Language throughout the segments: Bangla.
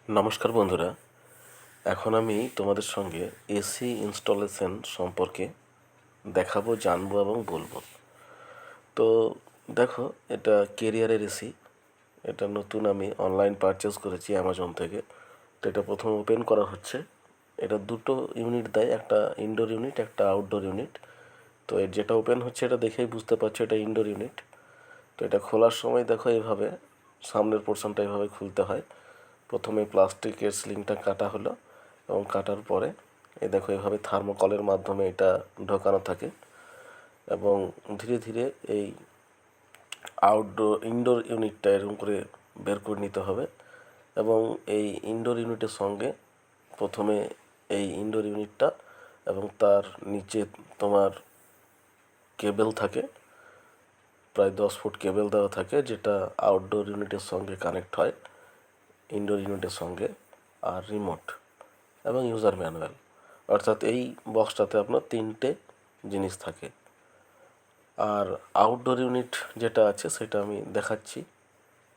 নমস্কার বন্ধুরা, এখন আমি তোমাদের সঙ্গে এসি ইনস্টলেশন সম্পর্কে দেখাবো, জানবো এবং বলবো। তো দেখো, এটা কেরিয়ারের এসি। এটা নতুন আমি অনলাইন পারচেস করেছি অ্যামাজন থেকে। তো এটা প্রথম ওপেন করা হচ্ছে। এটা দুটো ইউনিট দেয়, একটা ইনডোর ইউনিট, একটা আউটডোর ইউনিট। তো এর যেটা ওপেন হচ্ছে এটা দেখেই বুঝতে পারছো এটা ইনডোর ইউনিট। তো এটা খোলার সময় দেখো এইভাবে সামনের পোর্শনটা এইভাবে খুলতে হয়। প্রথমে প্লাস্টিকের স্লিংটা কাটা হলো এবং কাটার পরে এই দেখো এভাবে থার্মোকলের মাধ্যমে এটা ঢোকানো থাকে এবং ধীরে ধীরে এই ইনডোর ইউনিটটা এরকম করে বের করে নিতে হবে। এবং এই ইনডোর ইউনিটের সঙ্গে প্রথমে এই ইনডোর ইউনিটটা এবং তার নিচে তোমার কেবেল থাকে, প্রায় 10 ফুট কেবেল দেওয়া থাকে, যেটা আউটডোর ইউনিটের সঙ্গে কানেক্ট হয় ইনডোর ইউনিটের সঙ্গে, আর রিমোট এবং ইউজার ম্যানুয়াল। অর্থাৎ এই বক্সটাতে আপনার তিনটে জিনিস থাকে। আর আউটডোর ইউনিট যেটা আছে সেটা আমি দেখাচ্ছি।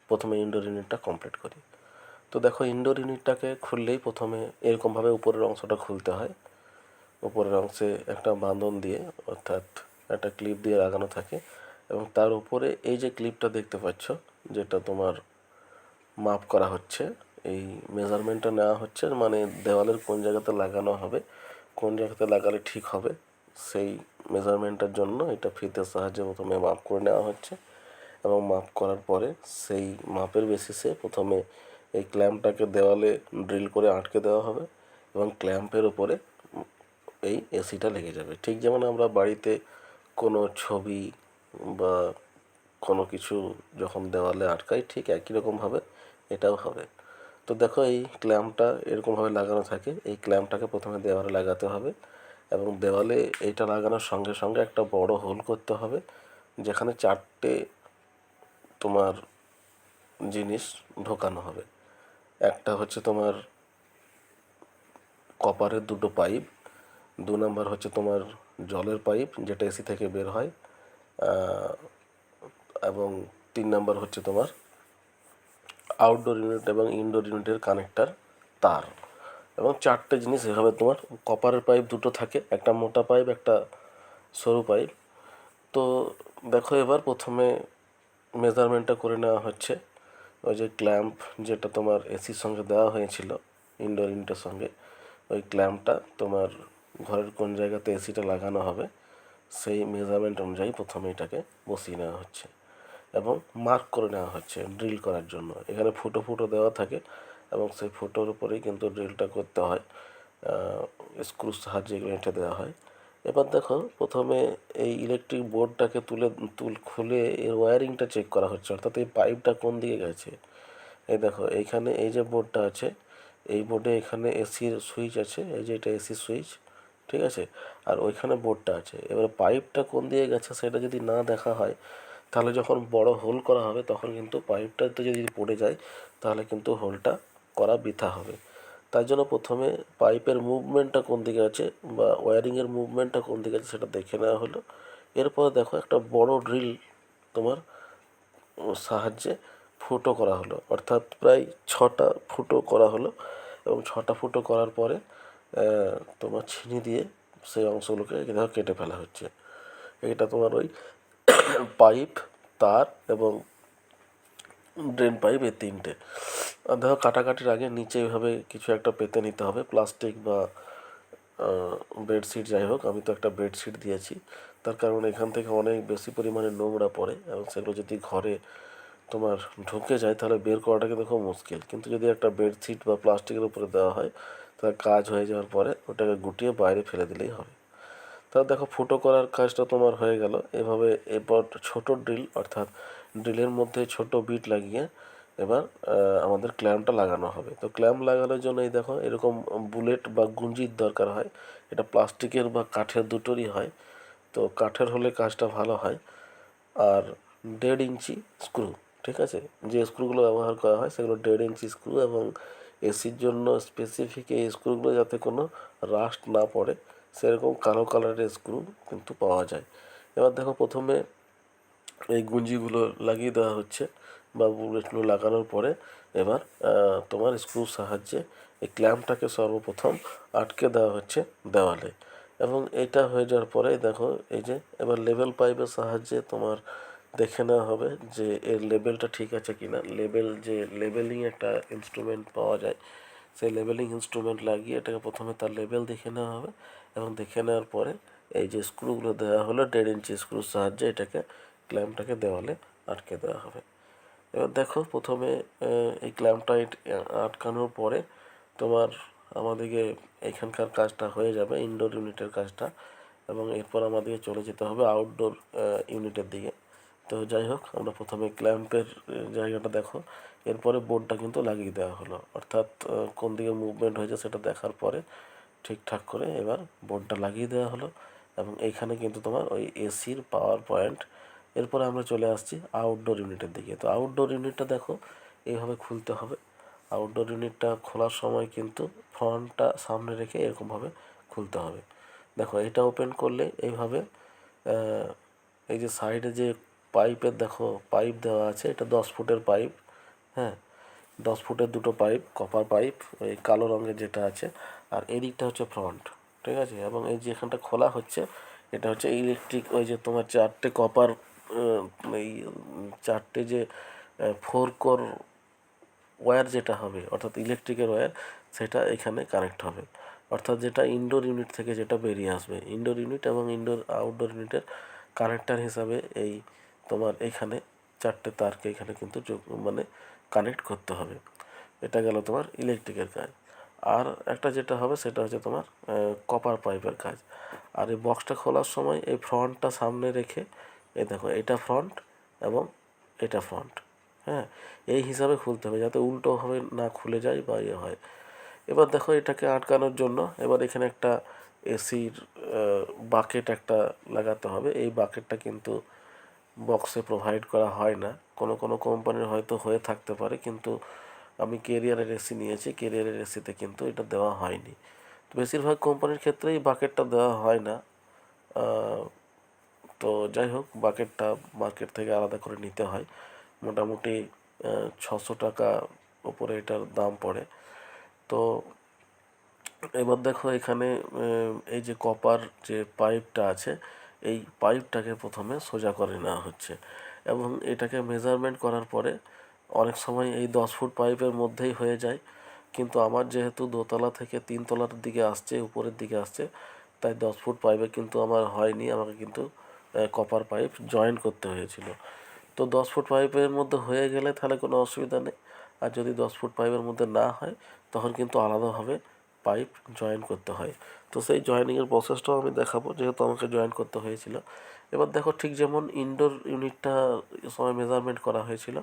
প্রথমে ইনডোর ইউনিটটা কমপ্লিট করি। তো দেখো, ইনডোর ইউনিটটাকে খুললেই প্রথমে এরকমভাবে উপরের অংশটা খুলতে হয়। উপরের অংশে একটা বাঁধন দিয়ে, অর্থাৎ একটা ক্লিপ দিয়ে লাগানো থাকে এবং তার উপরে এই যে ক্লিপটা দেখতে পাচ্ছ, যেটা তোমার মাপ করা হচ্ছে, এই মেজারমেন্টটা নেওয়া হচ্ছে, মানে দেওয়ালের কোন জায়গাতে লাগানো হবে, কোন জায়গাতে লাগালে ঠিক হবে, সেই মেজারমেন্টের জন্য এটা ফিতের সাহায্যে প্রথমে মাপ করে নেওয়া হচ্ছে। এবং মাপ করার পরে সেই মাপের বেসিসে প্রথমে এই ক্ল্যাম্পটাকে দেওয়ালে ড্রিল করে আটকে দেওয়া হবে এবং ক্ল্যাম্পের উপরে এই এসিটা লেগে যাবে। ঠিক যেমন আমরা বাড়িতে কোনো ছবি বা কোনো কিছু যখন দেওয়ালে আটকাই, ঠিক একই রকমভাবে এটাও হবে। তো দেখো, এই ক্ল্যাম্পটা এরকমভাবে লাগানো থাকে। এই ক্ল্যাম্পটাকে প্রথমে দেওয়ালে লাগাতে হবে এবং দেওয়ালে এইটা লাগানোর সঙ্গে সঙ্গে একটা বড় হোল করতে হবে, যেখানে 4টে তোমার জিনিস ঢোকানো হবে। একটা হচ্ছে তোমার কপারের 2টো পাইপ, 2 নাম্বার হচ্ছে তোমার জলের পাইপ যেটা এসি থেকে বের হয়, এবং 3 নাম্বার হচ্ছে তোমার আউটডোর ইউনিট এবং ইনডোর ইউনিটের কানেক্টার তার। এবং 4টে জিনিস এভাবে তোমার কপারের পাইপ 2টো থাকে, একটা মোটা পাইপ, একটা সরু পাইপ। তো দেখো, এবার প্রথমে মেজারমেন্টটা করে নেওয়া হচ্ছে। ওই যে ক্ল্যাম্প যেটা তোমার এসির সঙ্গে দেওয়া হয়েছিল ইনডোর ইউনিটের সঙ্গে, ওই ক্ল্যাম্পটা তোমার ঘরের কোন জায়গাতে এসিটা লাগানো হবে সেই মেজারমেন্ট অনুযায়ী প্রথমে এটাকে বসিয়ে নেওয়া হচ্ছে এবং মার্ক করে নেওয়া হচ্ছে ড্রিল করার জন্য। এখানে ফুটো ফুটো দেওয়া থাকে এবং সেই ফুটোর উপরেই কিন্তু ড্রিলটা করতে হয়, স্ক্রুর সাহায্যে এগুলো এঁটে দেওয়া হয়। এবার দেখো, প্রথমে এই ইলেকট্রিক বোর্ডটাকে খুলে এর ওয়্যারিংটা চেক করা হচ্ছে, অর্থাৎ এই পাইপটা কোন দিকে গেছে। এই দেখো, এইখানে এই যে বোর্ডটা আছে, এই বোর্ডে এখানে এসির সুইচ আছে, এই যে এটা এসির সুইচ, ঠিক আছে। আর ওইখানে বোর্ডটা আছে। এবার পাইপটা কোন দিকে গেছে সেটা যদি না দেখা হয়, তাহলে যখন বড় হোল করা হবে তখন কিন্তু পাইপটাতে যদি পড়ে যায় তাহলে কিন্তু হোলটা করা বৃথা হবে। তাই জন্য প্রথমে পাইপের মুভমেন্টটা কোন দিকে আছে বা ওয়্যারিংয়ের মুভমেন্টটা কোন দিকে আছে সেটা দেখে নেওয়া হলো। এরপর দেখো, একটা বড় ড্রিল তোমার সাহায্যে ফুটো করা হলো, অর্থাৎ প্রায় 6টা ফুটো করা হলো এবং 6টা ফুটো করার পরে তোমার ছিনি দিয়ে সেই অংশগুলোকে দেখো কেটে ফেলা হচ্ছে। এটা তোমার ওই পাইপ, তার এবং ড্রেন পাইপ, এই তিনটে। আর দেখো, কাটাকাটির আগে নিচে এভাবে কিছু একটা পেতে নিতে হবে, প্লাস্টিক বা বেডশিট, যাই হোক। আমি তো একটা বেডশিট দিয়েছি, তার কারণ এখান থেকে অনেক বেশি পরিমাণে নোংরা পড়ে এবং সেগুলো যদি ঘরে তোমার ঢুকে যায় তাহলে বের করাটা কিন্তু খুব মুশকিল। কিন্তু যদি একটা বেডশিট বা প্লাস্টিকের উপরে দেওয়া হয় তাহলে কাজ হয়ে যাওয়ার পরে ওটাকে গুটিয়ে বাইরে ফেলে দিলেই হবে। তাহলে দেখো, ফুটো করার কাজটা তোমার হয়ে গেল। এভাবে এরপর ছোট ড্রিল, অর্থাৎ ড্রিলের মধ্যে ছোট বিট লাগিয়ে এবার আমাদের ক্ল্যাম্পটা লাগানো হবে। তো ক্ল্যাম্প লাগানোর জন্য এই দেখো এরকম বুলেট বা গুঞ্জির দরকার হয়। এটা প্লাস্টিকের বা কাঠের দুটোরই হয়। তো কাঠের হলে কাজটা ভালো হয়। আর 1.5 ইঞ্চি স্ক্রু, ঠিক আছে। যে স্ক্রুগুলো ব্যবহার করা হয় সেগুলো 1.5 ইঞ্চি স্ক্রু এবং এসির জন্য স্পেসিফিক এই স্ক্রুগুলো যাতে কোনো রাস্ট না পড়ে সেরকম কালো কালারের স্ক্রু কিন্তু পাওয়া যায়। এবার দেখো, প্রথমে এই গুঞ্জিগুলো লাগিয়ে দেওয়া হচ্ছে বা বুলেটগুলো লাগানোর পরে এবার তোমার স্ক্রুর সাহায্যে এই ক্ল্যাম্পটাকে সর্বপ্রথম আটকে দেওয়া হচ্ছে দেওয়ালে। এবং এটা হয়ে যাওয়ার পরে দেখো এই যে এবার লেভেল পাইপের সাহায্যে তোমার দেখে নেওয়া হবে যে এর লেবেলটা ঠিক আছে কিনা। যে লেবেলিং একটা ইনস্ট্রুমেন্ট পাওয়া যায়, সেই লেবেলিং ইনস্ট্রুমেন্ট লাগিয়ে এটাকে প্রথমে তার লেবেল দেখে নেওয়া হবে, এবং দেখে নেওয়ার পরে এই যে স্ক্রুগুলো দেওয়া হলো 1.5 ইঞ্চি স্ক্রুর সাহায্যে এটাকে ক্ল্যাম্পটাকে দেওয়ালে আটকে দেওয়া হবে। এবার দেখো প্রথমে এই ক্ল্যাম্পটা আটকানোর পরে তোমার আমাদেরকে এখানকার কাজটা হয়ে যাবে, ইনডোর ইউনিটের কাজটা, এবং এরপর আমাদেরকে চলে যেতে হবে আউটডোর ইউনিটের দিকে। তো যাই হোক, আমরা প্রথমে ক্ল্যাম্পের জায়গাটা দেখো, এরপরে বোর্ডটা কিন্তু লাগিয়ে দেওয়া হলো, অর্থাৎ কোন দিকে মুভমেন্ট হয়েছে সেটা দেখার পরে ঠিকঠাক করে এবার বোর্ডটা লাগিয়ে দেওয়া হলো। এবং এইখানে কিন্তু তোমার ওই এসির পাওয়ার পয়েন্ট। এরপরে আমরা চলে আসছি আউটডোর ইউনিটের দিকে। তো আউটডোর ইউনিটটা দেখো এইভাবে খুলতে হবে। আউটডোর ইউনিটটা খোলার সময় কিন্তু ফ্রন্টটা সামনে রেখে এরকমভাবে খুলতে হবে। দেখো এটা ওপেন করলে এইভাবে এই যে সাইডে যে পাইপের দেখো পাইপ দেওয়া আছে, এটা 10 ফুটের পাইপ। হ্যাঁ, 10 ফুটের দুটো পাইপ, কপার পাইপ, ওই কালো রঙের যেটা আছে। আর এদিকটা হচ্ছে ফ্রন্ট, ঠিক আছে। এবং এই যে এখানটা খোলা হচ্ছে, এটা হচ্ছে ইলেকট্রিক, ওই যে তোমার 4টে কপার, এই 4টে যে 4 কোর ওয়্যার যেটা হবে, অর্থাৎ ইলেকট্রিকের ওয়্যার, সেটা এখানে কানেক্ট হবে। অর্থাৎ যেটা ইনডোর ইউনিট থেকে যেটা বেরিয়ে আসবে, ইনডোর ইউনিট এবং আউটডোর ইউনিটের কানেক্টার হিসাবে এই তোমার এখানে 4টে তারকে এখানে কিন্তু মানে কানেক্ট করতে হবে। এটা গেল তোমার ইলেকট্রিকের কাজ। আর একটা যেটা হবে সেটা হচ্ছে তোমার কপার পাইপের কাজ। আর এই বক্সটা খোলার সময় এই ফ্রন্টটা সামনে রেখে, এই দেখো এটা ফ্রন্ট এবং এটা ফ্রন্ট, হ্যাঁ, এই হিসাবে খুলতে হবে যাতে উল্টোভাবে না খুলে যায় বা ইয়ে হয়। এবার দেখো এটাকে আটকানোর জন্য এবার এখানে একটা এসির বাকেট একটা লাগাতে হবে। এই বাকেটটা কিন্তু বক্সে প্রোভাইড করা হয় না, কোনো কোনো কোম্পানির হয়তো হয়ে থাকতে পারে, কিন্তু আমি কেরিয়ারের এসি নিয়েছি, কেরিয়ারের এসিতে কিন্তু এটা দেওয়া হয়নি। তো বেশিরভাগ কোম্পানির ক্ষেত্রেই বাকেটটা দেওয়া হয় না। তো যাই হোক, বাকেটটা মার্কেট থেকে আলাদা করে নিতে হয়। মোটামুটি 600 টাকা ওপরে এটার দাম পড়ে। তো এবার দেখো এখানে এই যে কপার যে পাইপটা আছে, এই পাইপটাকে প্রথমে সোজা করে নেওয়া হচ্ছে, এবং এটাকে মেজারমেন্ট করার পরে অনেক সময় এই 10 ফুট পাইপের মধ্যেই হয়ে যায়, কিন্তু আমার যেহেতু দোতলা থেকে 3তলার দিকে আসছে, উপরের দিকে আসছে, তাই 10 ফুট পাইপে কিন্তু আমার হয়নি, আমাকে কিন্তু কপার পাইপ জয়েন করতে হয়েছিল। তো 10 ফুট পাইপের মধ্যে হয়ে গেলে তাহলে কোনো অসুবিধা নেই, আর যদি 10 ফুট পাইপের মধ্যে না হয় তখন কিন্তু আলাদাভাবে পাইপ জয়েন করতে হয়। তো সেই জয়েনিংয়ের প্রসেসটাও আমি দেখাবো, যেহেতু আমাকে জয়েন করতে হয়েছিল। এবার দেখো ঠিক যেমন ইনডোর ইউনিটটা সময় মেজারমেন্ট করা হয়েছিল,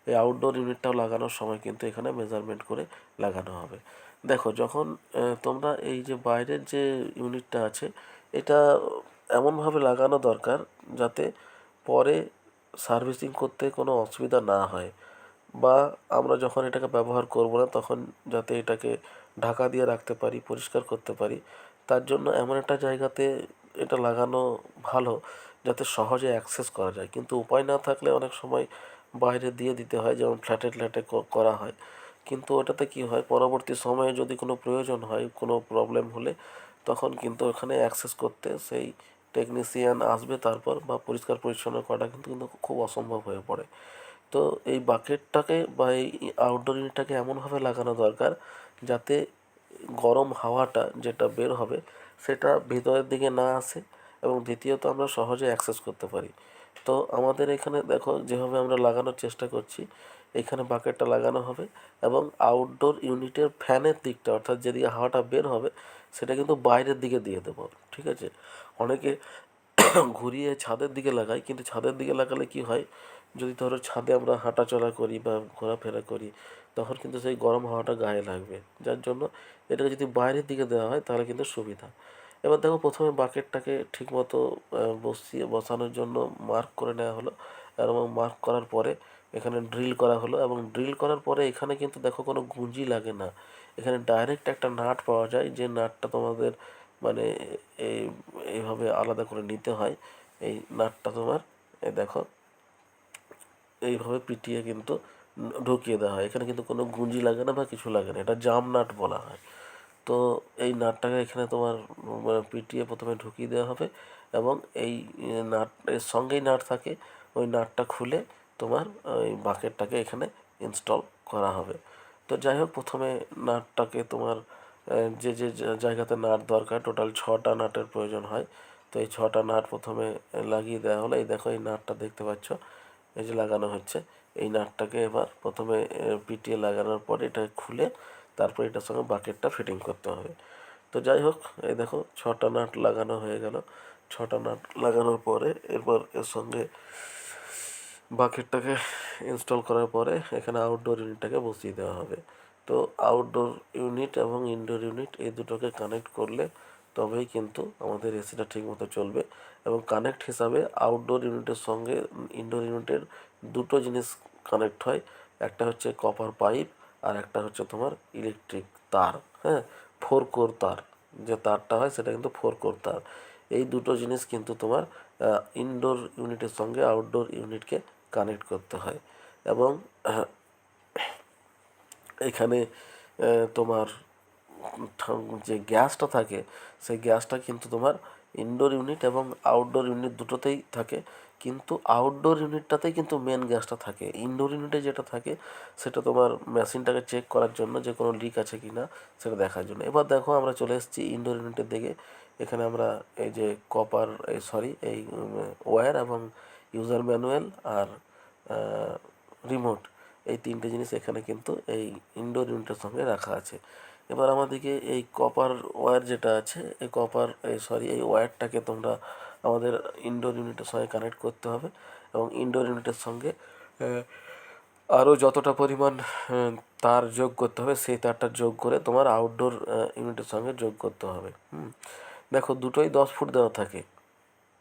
এই আউটডোর ইউনিটটাও লাগানোর সময় কিন্তু এখানে মেজারমেন্ট করে লাগানো হবে। দেখো যখন তোমরা এই যে বাইরের যে ইউনিটটা আছে, এটা এমনভাবে লাগানো দরকার যাতে পরে সার্ভিসিং করতে কোনো অসুবিধা না হয়, বা আমরা যখন এটাকে ব্যবহার করব না তখন যাতে এটাকে ঢাকা দিয়ে রাখতে পারি, পরিষ্কার করতে পারি। তার জন্য এমন একটা জায়গাতে এটা লাগানো ভালো যাতে সহজে অ্যাক্সেস করা যায়। কিন্তু উপায় না থাকলে অনেক সময় বাইরে দিয়ে দিতে হয়, যেমন ফ্ল্যাটে ফ্ল্যাটে করা হয়। কিন্তু ওটাতে কি হয়, পরবর্তী সময়ে যদি কোনো প্রয়োজন হয়, কোনো প্রবলেম হলে, তখন কিন্তু ওখানে অ্যাক্সেস করতে সেই টেকনিশিয়ান আসবে তারপর, বা পরিষ্কার পরিচ্ছন্ন করাটা কিন্তু কিন্তু খুব অসম্ভব হয়ে পড়ে। তো এই বাকেটটাকে বা এই আউটডোর ইউনিটটাকে এমনভাবে লাগানো দরকার যাতে গরম হাওয়াটা যেটা বের হবে সেটা ভিতরের দিকে না আসে, এবং দ্বিতীয়ত আমরা সহজে অ্যাক্সেস করতে পারি। তো আমাদের এখানে দেখো যেভাবে আমরা লাগানোর চেষ্টা করছি, এখানে বাকেটটা লাগানো হবে, এবং আউটডোর ইউনিটের ফ্যানের দিকটা, অর্থাৎ যেদিকে হাওয়াটা বের হবে, সেটা কিন্তু বাইরের দিকে দিয়ে দেবো, ঠিক আছে। অনেকে ঘুরিয়ে ছাদের দিকে লাগাই, কিন্তু ছাদের দিকে লাগালে কি হয়, যদি ধরো ছাদে আমরা হাঁটাচলা করি বা ঘোরাফেরা করি, তখন কিন্তু সেই গরম হাওয়াটা গায়ে লাগবে, যার জন্য এটাকে যদি বাইরের দিকে দেওয়া হয় তাহলে কিন্তু সুবিধা। এবার দেখো প্রথমে বাকেটটাকে ঠিকমতো বসানোর জন্য মার্ক করে নেওয়া হলো, এবং মার্ক করার পরে এখানে ড্রিল করা হলো, এবং ড্রিল করার পরে এখানে কিন্তু দেখো কোনো গুঁজি লাগে না, এখানে ডাইরেক্ট একটা নাট পাওয়া যায়, যে নাটটা তোমাদের মানে এই এইভাবে আলাদা করে নিতে হয়। এই নাটটা তোমার দেখো এইভাবে পিটিয়ে কিন্তু ঢুকিয়ে দেওয়া হয়। এখানে কিন্তু কোনো গুঁজি লাগে না বা কিছু লাগে না, এটা জাম নাট বলা হয়। তো এই নাটটাকে এখানে তোমার পিটিয়ে প্রথমে ঢুকিয়ে দেওয়া হবে, এবং এই নাটের সঙ্গেই নাট থাকে, ওই নাটটা খুলে তোমার ওই বাকেটটাকে এখানে ইনস্টল করা হবে। তো যাই হোক, প্রথমে নাটটাকে তোমার যে যে জায়গাতে নাট দরকার, টোটাল 6টা নাটের প্রয়োজন হয়। তো এই 6টা নাট প্রথমে লাগিয়ে দেওয়া হলো। এই দেখো, এই নাটটা দেখতে পাচ্ছ, এই যে লাগানো হচ্ছে। এই নাটটাকে এবার প্রথমে পিটিয়ে লাগানোর পরে এটা খুলে তারপর এটার সঙ্গে বাকেটটা ফিটিং করতে হবে। তো যাই হোক, এই দেখো 6টা নাট লাগানো হয়ে গেল। 6টা নাট লাগানোর পরে এরপর এর সঙ্গে বাকেটটাকে ইনস্টল করার পরে এখানে আউটডোর ইউনিটটাকে বসিয়ে দেওয়া হবে। তো আউটডোর ইউনিট এবং ইনডোর ইউনিট এই দুটোকে কানেক্ট করলে তবেই কিন্তু আমাদের এসিটা ঠিকমতো চলবে। এবং কানেক্ট হিসাবে আউটডোর ইউনিটের সঙ্গে ইনডোর ইউনিটের দুটো জিনিস কানেক্ট হয়। একটা হচ্ছে কপার পাইপ, আর একটা হচ্ছে তোমার ইলেকট্রিক তার। হ্যাঁ, 4 কোর তার, যে তারটা হয় সেটা কিন্তু 4 কোর তার। এই দুটো জিনিস কিন্তু তোমার ইনডোর ইউনিটের সঙ্গে আউটডোর ইউনিটকে কানেক্ট করতে হয়। এবং এখানে তোমার যে গ্যাসটা থাকে, সেই গ্যাসটা কিন্তু তোমার ইনডোর ইউনিট এবং আউটডোর ইউনিট দুটোতেই থাকে, কিন্তু আউটডোর ইউনিটটাতেই কিন্তু মেন গ্যাসটা থাকে। ইনডোর ইউনিটে যেটা থাকে সেটা তোমার মেশিনটাকে চেক করার জন্য, যে কোনো লিক আছে কি না সেটা দেখার জন্য। এবার দেখো, আমরা চলে এসেছি ইনডোর ইউনিটের দিকে। এখানে আমরা এই যে কপার, এই ওয়্যার এবং ইউজার ম্যানুয়াল আর রিমোট, এই তিনটে জিনিস এখানে কিন্তু এই ইনডোর ইউনিটের সঙ্গে রাখা আছে। এবার আমাদেরকে এই কপার ওয়্যার যেটা আছে, এই এই ওয়্যারটাকে তোমরা আমাদের ইনডোর ইউনিটের সঙ্গে কানেক্ট করতে হবে। এবং ইনডোর ইউনিটের সঙ্গে আরও যতটা পরিমাণ তার যোগ করতে হবে, সেই তারটা যোগ করে তোমার আউটডোর ইউনিটের সঙ্গে যোগ করতে হবে। দেখো, দুটোই 10 ফুট দেওয়া থাকে।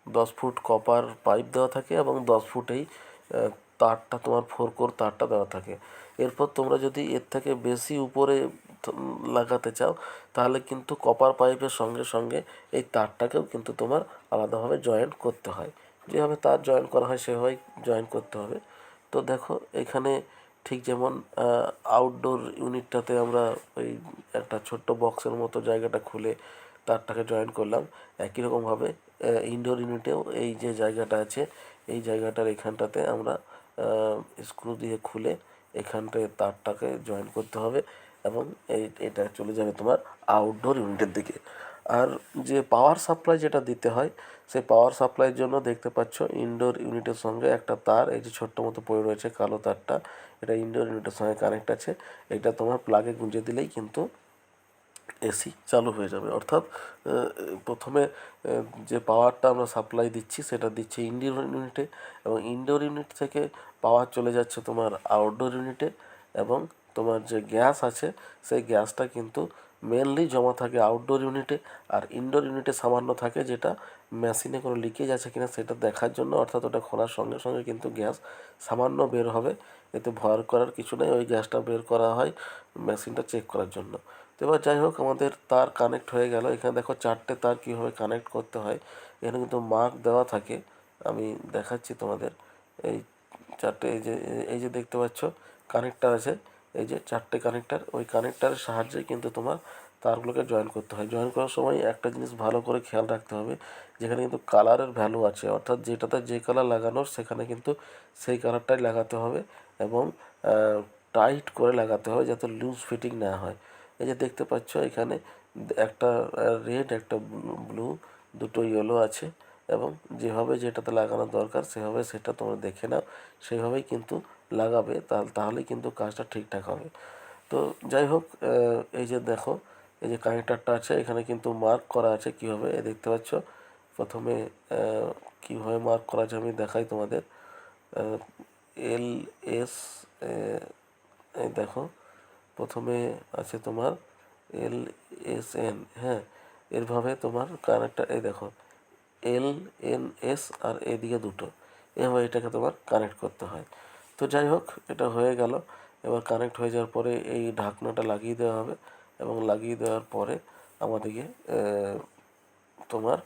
10 ফুট কপার পাইপ দেওয়া থাকে এবং 10 ফুটেই তারটা তোমার 4 কোর তারটা দেওয়া থাকে। এরপর তোমরা যদি এর থেকে বেশি উপরে লাগাতে চাও, তাহলে কিন্তু কপার পাইপের সঙ্গে সঙ্গে এই তারটাকেও কিন্তু তোমার আলাদাভাবে জয়েন করতে হয়। যেভাবে তার জয়েন করা হয় সেভাবেই জয়েন করতে হবে। তো দেখো, এখানে ঠিক যেমন আউটডোর ইউনিটটাতে আমরা ওই একটা ছোট্ট বক্সের মতো জায়গাটা খুলে তারটাকে জয়েন করলাম, একই রকমভাবে ইনডোর ইউনিটেও এই যে জায়গাটা আছে, এই জায়গাটার এখানটাতে আমরা স্ক্রু দিয়ে খুলে এখানটায় তারটাকে জয়েন করতে হবে, এবং এটা চলে যাবে তোমার আউটডোর ইউনিটের দিকে। আর যে পাওয়ার সাপ্লাই যেটা দিতে হয়, সেই পাওয়ার সাপ্লাইয়ের জন্য দেখতে পাচ্ছ ইনডোর ইউনিটের সঙ্গে একটা তার, এই যে ছোট্ট মতো পড়ে রয়েছে কালো তারটা, এটা ইনডোর ইউনিটের সঙ্গে কানেক্ট আছে। এটা তোমার প্লাগে গুঁজে দিলেই কিন্তু এসি চালু হয়ে যাবে। অর্থাৎ প্রথমে যে পাওয়ারটা আমরা সাপ্লাই দিচ্ছি সেটা দিচ্ছি ইনডোর ইউনিটে, এবং ইনডোর ইউনিট থেকে পাওয়ার চলে যাচ্ছে তোমার আউটডোর ইউনিটে। এবং তোমার যে গ্যাস আছে, সেই গ্যাসটা কিন্তু মেনলি জমা থাকে আউটডোর ইউনিটে, আর ইনডোর ইউনিটে সামান্য থাকে, যেটা মেশিনে কোনো লিকেজ আছে কিনা সেটা দেখার জন্য। অর্থাৎ ওটা খোলার সঙ্গে সঙ্গে কিন্তু গ্যাস সামান্য বের হবে, এতে ভয় করার কিছু নেই। ওই গ্যাসটা বের করা হয় মেশিনটা চেক করার জন্য। তো এবার যাই হোক, আমাদের তার কানেক্ট হয়ে গেল। এখানে দেখো 4টে তার কীভাবে কানেক্ট করতে হয়, এখানে কিন্তু মার্ক দেওয়া থাকে। আমি দেখাচ্ছি তোমাদের। এই 4টে, এই যে দেখতে পাচ্ছ কানেক্টার আছে, এই যে 4টে কানেক্টার, ওই কানেক্টারের সাহায্যে কিন্তু তোমার তারগুলোকে জয়েন করতে হয়। জয়েন করার সময় একটা জিনিস ভালো করে খেয়াল রাখতে হবে, যেখানে কিন্তু কালারের ভ্যালু আছে, অর্থাৎ যেটাতে যে কালার লাগানোর সেখানে কিন্তু সেই কালারটাই লাগাতে হবে, এবং টাইট করে লাগাতে হবে যাতে লুজ ফিটিং না হয়। এই যে দেখতে পাচ্ছ এখানে একটা রেড, একটা ব্লু, দুটো ইয়েলো আছে, এবং যেভাবে যেটাতে লাগানো দরকার সেভাবে সেটা তোমরা দেখে নাও, সেইভাবেই কিন্তু লাগাবে, তাহলেই কিন্তু কাজটা ঠিকঠাক হবে। তো যাই হোক, এই যে দেখো, এই যে কানেক্টারটা আছে, এখানে কিন্তু মার্ক করা আছে কীভাবে, দেখতে পাচ্ছ। প্রথমে কীভাবে মার্ক করা আছে আমি দেখাই তোমাদের। এল এস, এই দেখো, প্রথমে আছে তোমার LSN। হ্যাঁ, এরভাবে তোমার কানেক্টার, এই দেখো LNS, আর এদিকে দুটো, এভাবে এটাকে তোমার কানেক্ট করতে হয়। তো যাই হোক, এটা হয়ে গেল। এবার কানেক্ট হয়ে যাওয়ার পরে এই ঢাকনাটা লাগিয়ে দেওয়া হবে, এবং লাগিয়ে দেওয়ার পরে আমাদেরকে তোমার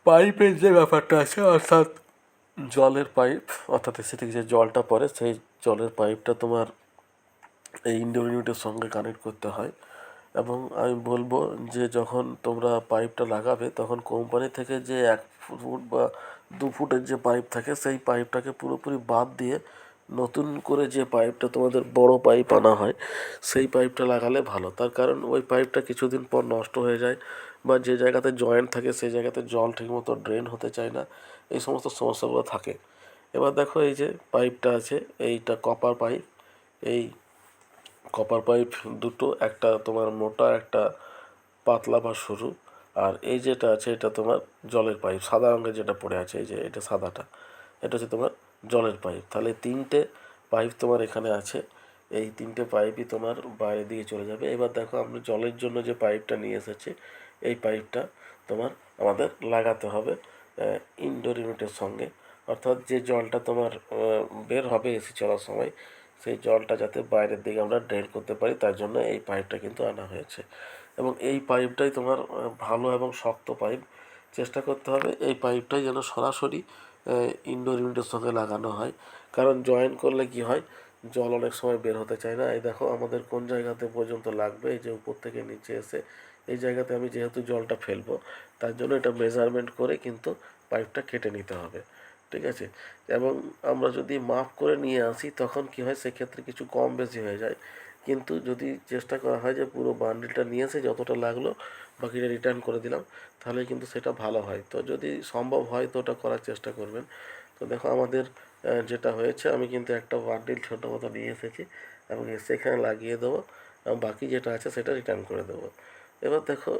পাইপের যে ব্যাপারটা আছে, অর্থাৎ জলের পাইপ, অর্থাৎ এসি থেকে যে জলটা পড়ে সেই জলের পাইপটা তোমার এই ইনডোর ইউনিটের সঙ্গে কানেক্ট করতে হয়। এবং আমি বলবো যে যখন তোমরা পাইপটা লাগাবে তখন কোম্পানি থেকে যে 1 ফুট বা 2 ফুটের যে পাইপ থাকে সেই পাইপটাকে পুরোপুরি বাদ দিয়ে নতুন করে যে পাইপটা তোমাদের বড় পাইপ আনা হয় সেই পাইপটা লাগালে ভালো। তার কারণ ওই পাইপটা কিছুদিন পর নষ্ট হয়ে যায়, বা যে জায়গাতে জয়েন্ট থাকে সেই জায়গাতে জল ঠিকমতো ড্রেন হতে চায় না, এই সমস্ত সমস্যাগুলো থাকে। এবার দেখো এই যে পাইপটা আছে, এইটা কপার পাইপ। এই কপার পাইপ দুটো, একটা তোমার মোটা, একটা পাতলা বা সরু। আর এই যেটা আছে এটা তোমার জলের পাইপ, সাদা রঙের যেটা পড়ে আছে, এই যে এটা সাদাটা, এটা হচ্ছে তোমার জলের পাইপ। তাহলে 3টে পাইপ তোমার এখানে আছে, এই 3টে পাইপই তোমার বাইরে দিয়ে চলে যাবে। এবার দেখো আমরা জলের জন্য যে পাইপটা নিয়ে এসেছি, এই পাইপটা তোমার আমাদের লাগাতে হবে ইনডোর ইউনিটের সঙ্গে। অর্থাৎ যে জলটা তোমার বের হবে এসি চলার সময়, সেই জলটা যাতে বাইরের দিকে আমরা ড্রেন করতে পারি তার জন্য এই পাইপটা কিন্তু আনা হয়েছে। এবং এই পাইপটাই তোমার ভালো এবং শক্ত পাইপ। চেষ্টা করতে হবে এই পাইপটাই যেন সরাসরি ইনডোর ইউনিটের সঙ্গে লাগানো হয়, কারণ জয়েন করলে কি হয়, জল অনেক সময় বের হতে চায় না। এই দেখো আমাদের কোন জায়গাতে পর্যন্ত লাগবে, এই যে উপর থেকে নিচে এসে এই জায়গাতে আমি যেহেতু জলটা ফেলবো তার জন্য এটা মেজারমেন্ট করে কিন্তু পাইপটা কেটে নিতে হবে, ঠিক আছে। এবং আমরা যদি মাপ করে নিয়ে আসি তখন কি হয়, সেক্ষেত্রে কিছু কম বেশি হয়ে যায়। কিন্তু যদি চেষ্টা করা হয় যে পুরো বান্ডিলটা নিয়ে এসে যতটা লাগলো বাকিটা রিটার্ন করে দিলাম, তাহলে কিন্তু সেটা ভালো হয়। তো যদি সম্ভব হয় তো ওটা করার চেষ্টা করবেন। তো দেখো আমাদের যেটা হয়েছে, আমি কিন্তু একটা বান্ডিল ছোটো মতো নিয়ে এসেছি এবং এসে এখানে লাগিয়ে দেবো, এবং বাকি যেটা আছে সেটা রিটার্ন করে দেবো। এবার দেখো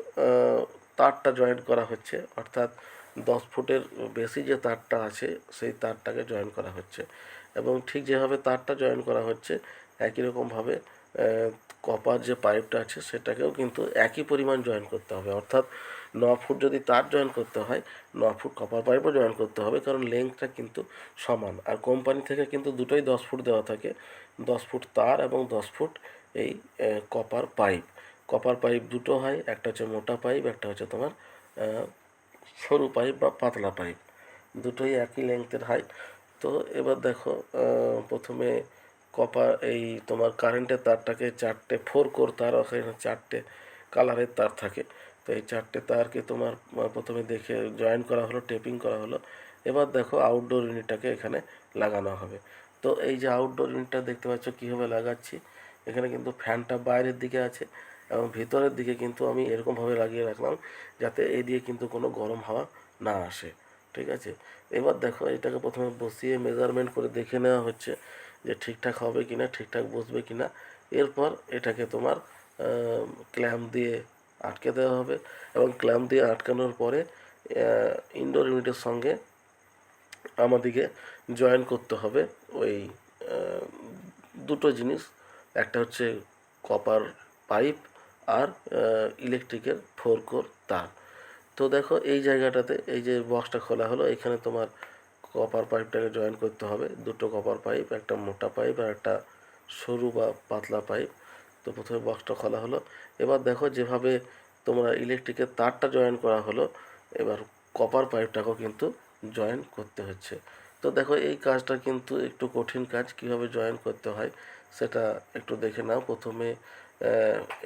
তারটা জয়েন করা হচ্ছে, অর্থাৎ 10 ফুটের বেশি যে তারটা আছে সেই তারটাকে জয়েন করা হচ্ছে। এবং ঠিক যেভাবে তারটা জয়েন করা হচ্ছে একই রকমভাবে কপার যে পাইপটা আছে সেটাকেও কিন্তু একই পরিমাণ জয়েন করতে হবে। অর্থাৎ 9 ফুট যদি তার জয়েন করতে হয়, 9 ফুট কপার পাইপও জয়েন করতে হবে, কারণ লেন্থটা কিন্তু সমান। আর কোম্পানি থেকে কিন্তু দুটোই 10 ফুট দেওয়া থাকে, 10 ফুট তার এবং 10 ফুট এই কপার পাইপ। কপার পাইপ দুটো হয়, একটা হচ্ছে মোটা পাইপ, একটা হচ্ছে তোমার সরু পাইপ বা পাতলা পাইপ, দুটোই একই লেংথের হয়। তো এবার দেখো প্রথমে কপার এই তোমার কারেন্টের তারটাকে 4টে 4 কোর তার, ওখানে 4টে কালারের তার থাকে। তো এই 4টে তারকে তোমার প্রথমে দেখে জয়েন করা হলো, টেপিং করা হলো। এবার দেখো আউটডোর ইউনিটটাকে এখানে লাগানো হবে। তো এই যে আউটডোর ইউনিটটা দেখতে পাচ্ছ কীভাবে লাগাচ্ছি, এখানে কিন্তু ফ্যানটা বাইরের দিকে আছে এবং ভিতরের দিকে কিন্তু আমি এরকমভাবে লাগিয়ে রাখলাম যাতে এই দিয়ে কিন্তু কোনো গরম হাওয়া না আসে, ঠিক আছে। এবার দেখো এটাকে প্রথমে বসিয়ে মেজারমেন্ট করে দেখে নেওয়া হচ্ছে যে ঠিকঠাক হবে কি না, ঠিকঠাক বসবে কি না। এরপর এটাকে তোমার ক্ল্যাম্প দিয়ে আটকে দেওয়া হবে, এবং ক্ল্যাম্প দিয়ে আটকানোর পরে ইনডোর ইউনিটের সঙ্গে আমাদেরকে জয়েন করতে হবে ওই দুটো জিনিস, একটা হচ্ছে কপার পাইপ আর ইলেকট্রিকের 4 কোর তার। তো দেখো এই জায়গাটাতে এই যে বক্সটা খোলা হলো, এখানে তোমার কপার পাইপটাকে জয়েন করতে হবে, দুটো কপার পাইপ, একটা মোটা পাইপ আর একটা সরু বা পাতলা পাইপ। তো প্রথমে বক্সটা খোলা হলো। এবার দেখো যেভাবে তোমরা ইলেকট্রিকের তারটা জয়েন করা হলো, এবার কপার পাইপটাকেও কিন্তু জয়েন করতে হচ্ছে। তো দেখো এই কাজটা কিন্তু একটু কঠিন কাজ, কীভাবে জয়েন করতে হয় সেটা একটু দেখে নাও। প্রথমে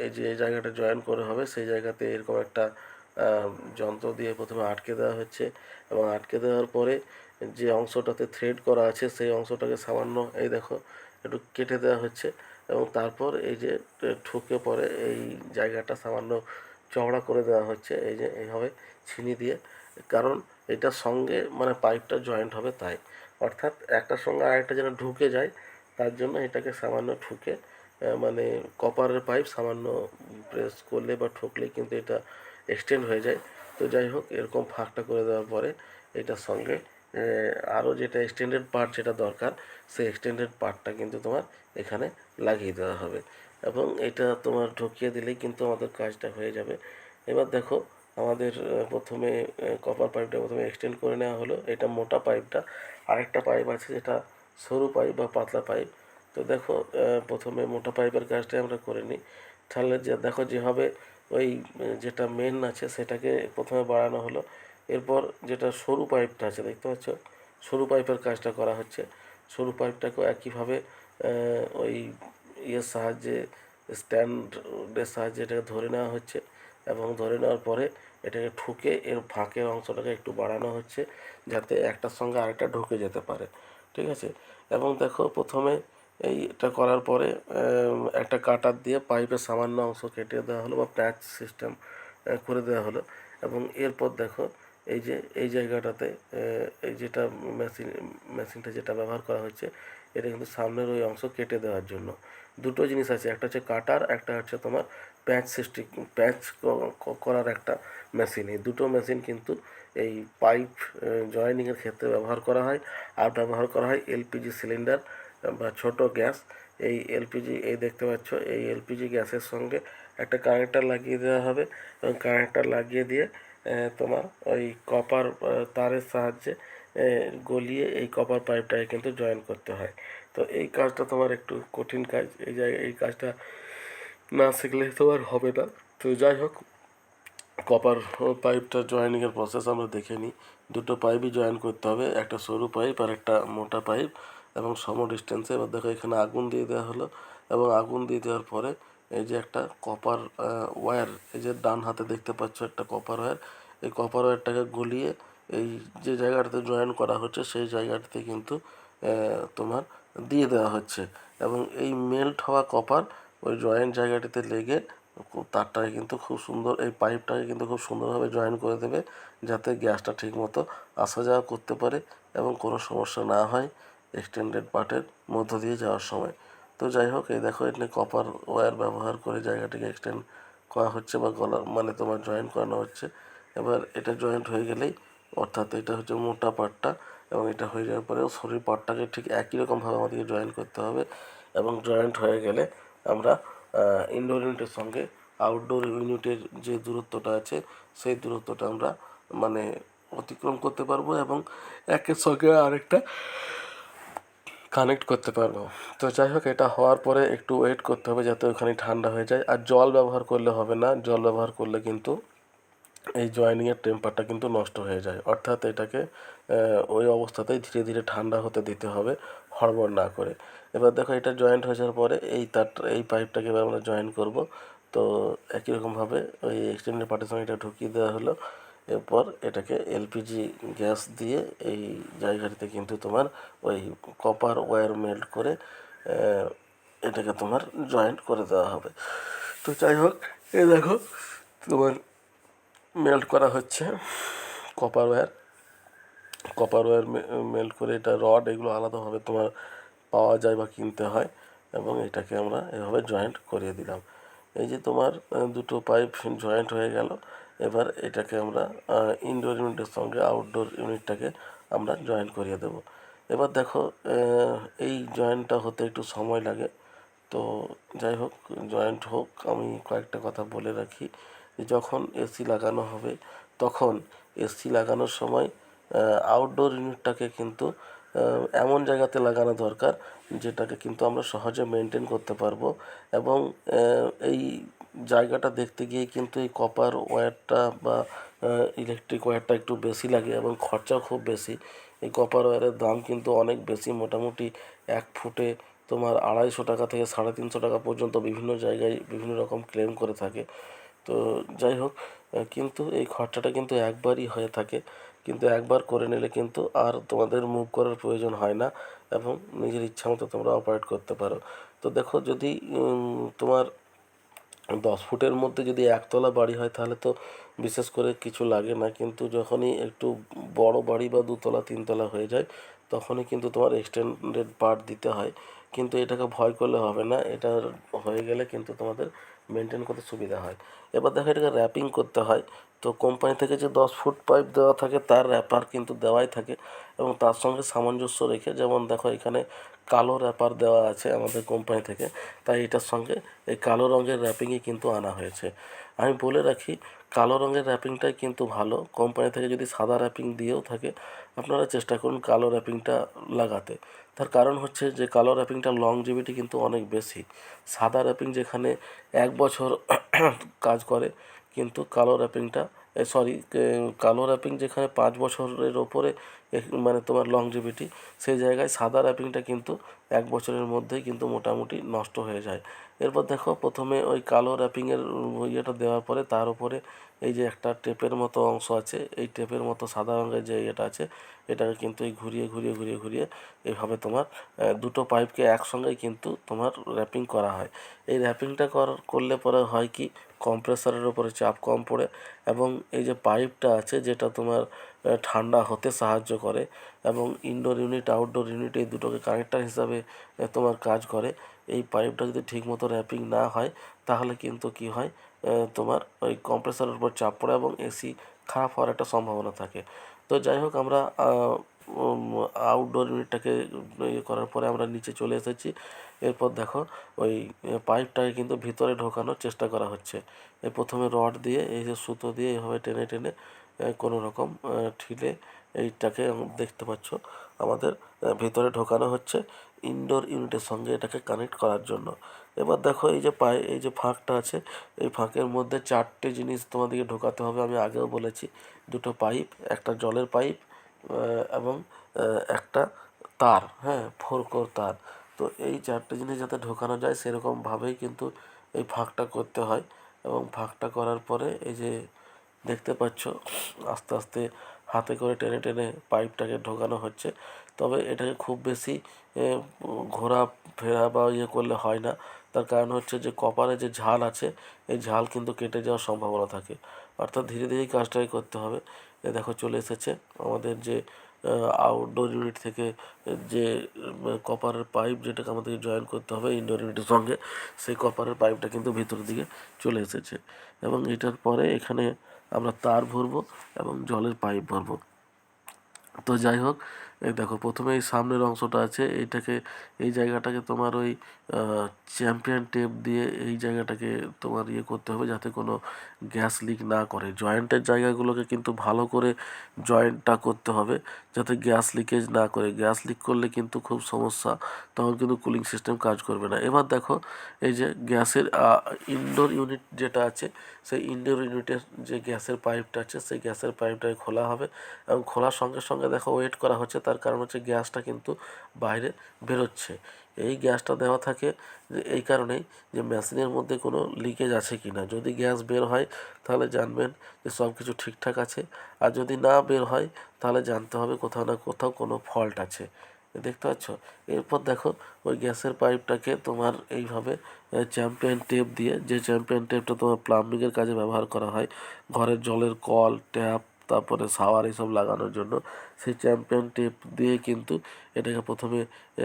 এই যে জায়গাটা জয়েন করে হবে সেই জায়গাতে এরকম একটা যন্ত্র দিয়ে প্রথমে আটকে দেওয়া হচ্ছে, এবং আটকে দেওয়ার পরে যে অংশটাতে থ্রেড করা আছে সেই অংশটাকে সামান্য এই দেখো একটু কেটে দেওয়া হচ্ছে, এবং তারপর এই যে ঠুকে পরে এই জায়গাটা সামান্য চওড়া করে দেওয়া হচ্ছে, এই যে এইভাবে ছিনি দিয়ে, কারণ এটার সঙ্গে মানে পাইপটা জয়েন্ট হবে তাই। অর্থাৎ একটার সঙ্গে আরেকটা যেন ঢুকে যায় তার জন্য এটাকে সামান্য ঠুকে মানে কপারের পাইপ সামান্য প্রেস করলে বা ঠুকলেই কিন্তু এটা এক্সটেন্ড হয়ে যায়। তো যাই হোক এরকম ফাঁকটা করে দেওয়ার পরে এটার সঙ্গে আরও যেটা এক্সটেন্ডেড পার্ট যেটা দরকার সেই এক্সটেন্ডেড পার্টটা কিন্তু তোমার এখানে লাগিয়ে দেওয়া হবে, এবং এটা তোমার ঢুকিয়ে দিলেই কিন্তু আমাদের কাজটা হয়ে যাবে। এবার দেখো আমাদের প্রথমে কপার পাইপটা প্রথমে এক্সটেন্ড করে নেওয়া হলো, এটা মোটা পাইপটা। আরেকটা পাইপ আছে যেটা সরু পাইপ বা পাতলা পাইপ। তো দেখো প্রথমে মোটা পাইপের কাজটাই আমরা করে নিই। তাহলে যে দেখো যেভাবে ওই যেটা মেন আছে সেটাকে প্রথমে বাড়ানো হলো, এরপর যেটা সরু পাইপটা আছে দেখতে পাচ্ছ, সরু পাইপের কাজটা করা হচ্ছে। সরু পাইপটাকেও একইভাবে ওই ইয়ের সাহায্যে, স্ট্যান্ডের সাহায্যে এটাকে ধরে নেওয়া হচ্ছে, এবং ধরে নেওয়ার পরে এটাকে ঠুকে এর ফাঁকের অংশটাকে একটু বাড়ানো হচ্ছে, যাতে একটার সঙ্গে আরেকটা ঢুকে যেতে পারে, ঠিক আছে। এবং দেখো প্রথমে এইটা করার পরে একটা কাটার দিয়ে পাইপের সামান্য অংশ কেটে দেওয়া হলো বা প্যাচ সিস্টেম করে দেওয়া হলো। এবং এরপর দেখো এই যে এই জায়গাটাতে এই যেটা মেশিনটা যেটা ব্যবহার করা হচ্ছে, এটা কিন্তু সামনের ওই অংশ কেটে দেওয়ার জন্য। দুটো জিনিস আছে, একটা হচ্ছে কাটার, একটা হচ্ছে তোমার প্যাচ করার একটা মেশিন। এই দুটো মেশিন কিন্তু এই পাইপ জয়েনিংয়ের ক্ষেত্রে ব্যবহার করা হয়। আর ব্যবহার করা হয় এলপিজি সিলিন্ডার বা ছোট গ্যাস। এই এলপিজি, এই দেখতে পাচ্ছ, এই এলপিজি গ্যাসের সঙ্গে একটা কানেক্টার লাগিয়ে দেওয়া হবে, এবং কানেক্টার লাগিয়ে দিয়ে তোমার ওই কপার তারের সাহায্যে গলিয়ে এই কপার পাইপটাকে কিন্তু জয়েন করতে হয়। তো এই কাজটা তোমার একটু কঠিন কাজ, এই জায়গায় এই কাজটা না শিখলে তোমার হবে না। তো যাই হোক, কপার পাইপটা জয়েনিংয়ের প্রসেস আমরা দেখে নিই। দুটো পাইপই জয়েন করতে হবে, একটা সরু পাইপ আর একটা মোটা পাইপ, এবং সম ডিস্টেন্সে। এবার দেখো এখানে আগুন দিয়ে দেওয়া হলো, এবং আগুন দিয়ে দেওয়ার পরে এই যে একটা কপার ওয়্যার, এই যে ডান হাতে দেখতে পাচ্ছ একটা কপার ওয়্যার, এই কপার ওয়্যারটাকে গলিয়ে এই যে জায়গাটাতে জয়েন করা হচ্ছে সেই জায়গাটাতে কিন্তু তোমার দিয়ে দেওয়া হচ্ছে। এবং এই মেল্ট হওয়া কপার ওই জয়েন্ট জায়গাটিতে লেগে তারটাকে কিন্তু খুব সুন্দর, এই পাইপটাকে কিন্তু খুব সুন্দরভাবে জয়েন করে দেবে, যাতে গ্যাসটা ঠিকমতো আসা যাওয়া করতে পারে এবং কোনো সমস্যা না হয় এক্সটেন্ডেড পার্টের মধ্য দিয়ে যাওয়ার সময়। তো যাই হোক, এই দেখো এখানে কপার ওয়্যার ব্যবহার করে জায়গাটিকে এক্সটেন্ড করা হচ্ছে বা গলা মানে তোমার জয়েন করানো হচ্ছে। এবার এটা জয়েন্ট হয়ে গেলেই, অর্থাৎ এটা হচ্ছে মোটা পার্টটা, এবং এটা হয়ে যাওয়ার পরেও শরীর পার্টটাকে ঠিক একই রকমভাবে আমাদেরকে জয়েন করতে হবে। এবং জয়েন্ট হয়ে গেলে আমরা ইনডোর ইউনিটের সঙ্গে আউটডোর ইউনিটের যে দূরত্বটা আছে সেই দূরত্বটা আমরা মানে অতিক্রম করতে পারবো, এবং একের সঙ্গে আরেকটা কানেক্ট করতে পারবো। তো যাই হোক, এটা হওয়ার পরে একটু ওয়েট করতে হবে যাতে ওখানে ঠান্ডা হয়ে যায়। আর জল ব্যবহার করলে হবে না, জল ব্যবহার করলে কিন্তু এই জয়েনিংয়ের টেম্পারটা কিন্তু নষ্ট হয়ে যায়। অর্থাৎ এটাকে ওই অবস্থাতেই ধীরে ধীরে ঠান্ডা হতে দিতে হবে, হড়বড় না করে। এবার দেখো এটা জয়েন্ট হয়ে যাওয়ার পরে এই পাইপটাকে এবার আমরা জয়েন করব। তো একই রকমভাবে ওই এক্সটেন্ডেড পার্টের সঙ্গে এটা ঢুকিয়ে দেওয়া হলো। এরপর এটাকে এলপিজি গ্যাস দিয়ে এই জায়গাটিতে কিন্তু তোমার ওই কপার ওয়্যার মেল্ট করে এটাকে তোমার জয়েন্ট করে দেওয়া হবে। তো যাই হোক, এই দেখো তোমার মেল্ট করা হচ্ছে কপার ওয়্যার। মেল্ট করে এটা রড, এগুলো আলাদাভাবে তোমার পাওয়া যায় বা কিনতে হয়, এবং এটাকে আমরা এভাবে জয়েন্ট করিয়ে দিলাম। এই যে তোমার দুটো পাইপ জয়েন্ট হয়ে গেল। এবার এটাকে আমরা ইনডোর ইউনিটের সঙ্গে আউটডোর ইউনিটটাকে আমরা জয়েন করিয়ে দেব। এবার দেখো এই জয়েন্টটা হতে একটু সময় লাগে। তো যাই হোক, জয়েন্ট হোক, আমি কয়েকটা কথা বলে রাখি। যখন এসি লাগানো হবে তখন এসি লাগানোর সময় আউটডোর ইউনিটটাকে কিন্তু এমন জায়গাতে লাগানো দরকার যেটাকে কিন্তু আমরা সহজে মেনটেন করতে পারবো। এবং এই জায়গাটা দেখতে গিয়ে কিন্তু এই কপার ওয়্যারটা বা ইলেকট্রিক ওয়্যারটা একটু বেশি লাগে, এবং খরচাও খুব বেশি। এই কপার ওয়্যারের দাম কিন্তু অনেক বেশি, মোটামুটি 1 ফুটে তোমার 250 টাকা থেকে 350 টাকা পর্যন্ত বিভিন্ন জায়গায় বিভিন্ন রকম ক্লেম করে থাকে। তো যাই হোক, কিন্তু এই খরচাটা কিন্তু একবারই হয়ে থাকে, কিন্তু একবার করে নিলে কিন্তু আর তোমাদের মুভ করার প্রয়োজন হয় না, এবং নিজের ইচ্ছা মতো তোমরা অপারেট করতে পারো। তো দেখো, যদি তোমার 10 ফুটের মধ্যে যদি একতলা বাড়ি হয় তাহলে তো বিশেষ করে কিছু লাগে না, কিন্তু যখনই একটু বড় বাড়ি বা 2তলা 3তলা হয়ে যায় তখনই কিন্তু তোমার এক্সটেন্ডেড পার্ট দিতে হয়। কিন্তু এটাকে ভয় করলে হবে না, এটা হয়ে গেলে কিন্তু তোমাদের মেনটেন করতে সুবিধা হয়। এবার দেখো এটাকে র্যাপিং করতে হয়। তো কোম্পানি থেকে যে 10 ফুট পাইপ দেওয়া থাকে তার র্যাপার কিন্তু দেওয়াই থাকে, এবং তার সঙ্গে সামঞ্জস্য রেখে, যেমন দেখো এখানে কালো র্যাপার দেওয়া আছে আমাদের কোম্পানি থেকে, তাই এটার সঙ্গে এই কালো রঙের র্যাপিংই কিন্তু আনা হয়েছে। আমি বলে রাখি, কালো রঙের র্যাপিংটাই কিন্তু ভালো। কোম্পানি থেকে যদি সাদা র্যাপিং দিয়েও থাকে, আপনারা চেষ্টা করুন কালো র্যাপিংটা লাগাতে। তার কারণ হচ্ছে যে কালো র্যাপিংটার লংজিভিটি কিন্তু অনেক বেশি। সাদা র্যাপিং যেখানে 1 বছর কাজ করে, কিন্তু কালো র্যাপিংটা সরি, কালো র্যাপিং যেখানে 5 বছরের ওপরে মানে তোমার লংজিভিটি, সেই জায়গায় সাদা র্যাপিংটা কিন্তু 1 বছরের মধ্যেই কিন্তু মোটামুটি নষ্ট হয়ে যায়। এরপর দেখো প্রথমে ওই কালো র্যাপিংয়ের ইয়েটা দেওয়ার পরে তার উপরে এই যে একটা টেপের মতো অংশ আছে, এই টেপের মতো সাদা রঙের যে ইয়েটা আছে, এটাকে কিন্তু এই ঘুরিয়ে ঘুরিয়ে ঘুরিয়ে ঘুরিয়ে এইভাবে তোমার দুটো পাইপকে একসঙ্গেই কিন্তু তোমার র্যাপিং করা হয়। এই র্যাপিংটা করলে পরে হয় কি, কম্প্রেসারের উপরে চাপ কম পড়ে এবং এই যে পাইপটা আছে যেটা তোমার ঠান্ডা হতে সাহায্য করে এবং ইনডোর ইউনিট আউটডোর ইউনিট এই দুটোকে কানেক্টার হিসাবে তোমার কাজ করে। এই পাইপটা যদি ঠিকমতো র্যাপিং না হয় তাহলে কিন্তু কি হয়, তোমার ওই কম্প্রেসারের উপর চাপ পড়ে এবং এসি খারাপ হওয়ার একটা সম্ভাবনা থাকে। তো যাই হোক, আমরা আউটডোর ইউনিটটাকে ইয়ে করার পরে আমরা নিচে চলে এসেছি। এরপর দেখো ওই পাইপটাকে কিন্তু ভিতরে ঢোকানোর চেষ্টা করা হচ্ছে। এই প্রথমে রড দিয়ে এই যে সুতো দিয়ে এভাবে টেনে টেনে কোনো রকম ঠিলে এইটাকে দেখতে পাচ্ছ আমাদের ভিতরে ঢোকানো হচ্ছে ইনডোর ইউনিটের সঙ্গে এটাকে কানেক্ট করার জন্য। এবার দেখো এই যে এই যে ফাঁকটা আছে, এই ফাঁকের মধ্যে 4টে জিনিস তোমাদেরকে ঢোকাতে হবে। আমি আগেও বলেছি, দুটো পাইপ, একটা জলের পাইপ এবং একটা তার, হ্যাঁ, 4 কোর তার। তো এই 4টে জিনিস যাতে ঢোকানো যায় সেরকমভাবেই কিন্তু এই ফাঁকটা করতে হয়। এবং ফাঁকটা করার পরে এই যে দেখতে পাচ্ছ আস্তে আস্তে হাতে করে টেনে টেনে পাইপটাকে ঢোকানো হচ্ছে। তবে এটাকে খুব বেশি ঘোরা ফেরা বা ইয়ে করলে হয় না। তার কারণ হচ্ছে যে কপারে যে ঝাল আছে, এই ঝাল কিন্তু কেটে যাওয়ার সম্ভাবনা থাকে। অর্থাৎ ধীরে ধীরেই কাজটাই করতে হবে। দেখো চলে এসেছে আমাদের যে আউটডোর ইউনিট থেকে যে কপারের পাইপ যেটাকে আমাদেরকে জয়েন করতে হবে ইনডোর ইউনিটের সঙ্গে, সেই কপারের পাইপটা কিন্তু ভিতরের দিকে চলে এসেছে। এবং এটার পরে এখানে আমরা তার ভরবো এবং জলের পাইপ ভরবো। তো যাই হোক, এই দেখো প্রথমে এই সামনের অংশটা আছে, এই জায়গাটাকে তোমার ওই চ্যাম্পিয়ন টেপ দিয়ে এই জায়গাটাকে তোমার ইয়ে করতে হবে যাতে কোনো গ্যাস লিক না করে। জয়েন্টের জায়গাগুলোকে কিন্তু ভালো করে জয়েন্টটা করতে হবে যাতে গ্যাস লিকেজ না করে। গ্যাস লিক করলে কিন্তু খুব সমস্যা, তখন কিন্তু কুলিং সিস্টেম কাজ করবে না। এবার দেখো এই যে গ্যাসের ইনডোর ইউনিট যেটা আছে, সেই ইনডোর ইউনিটের যে গ্যাসের পাইপটা আছে সেই গ্যাসের পাইপটাকে খোলা হবে এবং খোলার সঙ্গে সঙ্গে দেখো ওয়েট করা হচ্ছে। তার কারণ হচ্ছে গ্যাসটা কিন্তু বাইরে বেরোচ্ছে। এই গ্যাসটা দেওয়া থাকে যে এই কারণেই যে মেশিনের মধ্যে কোনো লিকেজ আছে কি না। যদি গ্যাস বের হয় তাহলে জানবেন যে সব কিছু ঠিকঠাক আছে, আর যদি না বের হয় তাহলে জানতে হবে কোথাও না কোথাও কোনো ফল্ট আছে। দেখতে পাচ্ছ? এরপর দেখো ওই গ্যাসের পাইপটাকে তোমার এইভাবে চ্যাম্পিয়ন টেপ দিয়ে, যে চ্যাম্পিয়ন টেপটা তোমার প্লাম্বিংয়ের কাজে ব্যবহার করা হয়, ঘরের জলের কল, ট্যাপ, তারপরে শাওয়ার এইসব লাগানোর জন্য, সেই চ্যাম্পিয়ন টেপ দিয়ে কিন্তু এটাকে প্রথমে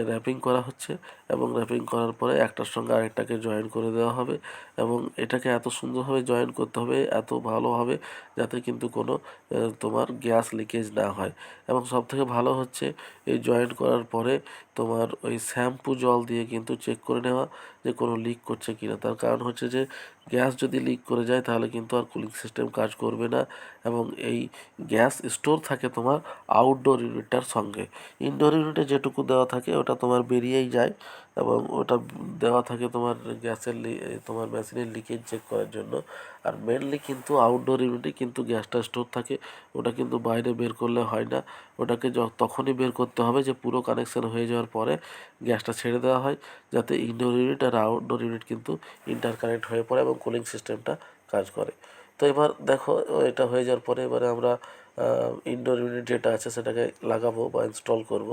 র্যাপিং করা হচ্ছে এবং র্যাপিং করার পরে একটার সঙ্গে আরেকটাকে জয়েন করে দেওয়া হবে এবং এটাকে এত সুন্দরভাবে জয়েন করতে হবে, এত ভালোভাবে, যাতে কিন্তু কোনো তোমার গ্যাস লিকেজ না হয়। এবং সবথেকে ভালো হচ্ছে এই জয়েন করার পরে তোমার ওই শ্যাম্পু জল দিয়ে কিন্তু চেক করে নেওয়া যে কোনো লিক করছে কিনা। তার কারণ হচ্ছে যে গ্যাস যদি লিক করে যায় তাহলে কিন্তু আর কুলিং সিস্টেম কাজ করবে না। এবং এই গ্যাস স্টোর থাকে তোমার আউটডোর ইউনিটটার সঙ্গে। ইনডোর ইউনিটে যেটুকু দেওয়া থাকে ওটা তোমার বেরিয়েই যায় এবং ওটা দেওয়া থাকে তোমার তোমার মেশিনের লিকেজ চেক করার জন্য। আর মেনলি কিন্তু আউটডোর ইউনিটে কিন্তু গ্যাসটা স্টোর থাকে, ওটা কিন্তু বাইরে বের করলে হয় না। ওটাকে তখনই বের করতে হবে যে পুরো কানেকশান হয়ে যাওয়ার পরে গ্যাসটা ছেড়ে দেওয়া হয়, যাতে ইনডোর ইউনিট আর আউটডোর ইউনিট কিন্তু ইন্টারকানেক্ট হয়ে পড়ে এবং কুলিং সিস্টেমটা কাজ করে। তো এবার দেখো এটা হয়ে যাওয়ার পরে এবারে আমরা ইনডোর ইউনিট যেটা আছে সেটাকে লাগাবো বা ইনস্টল করব।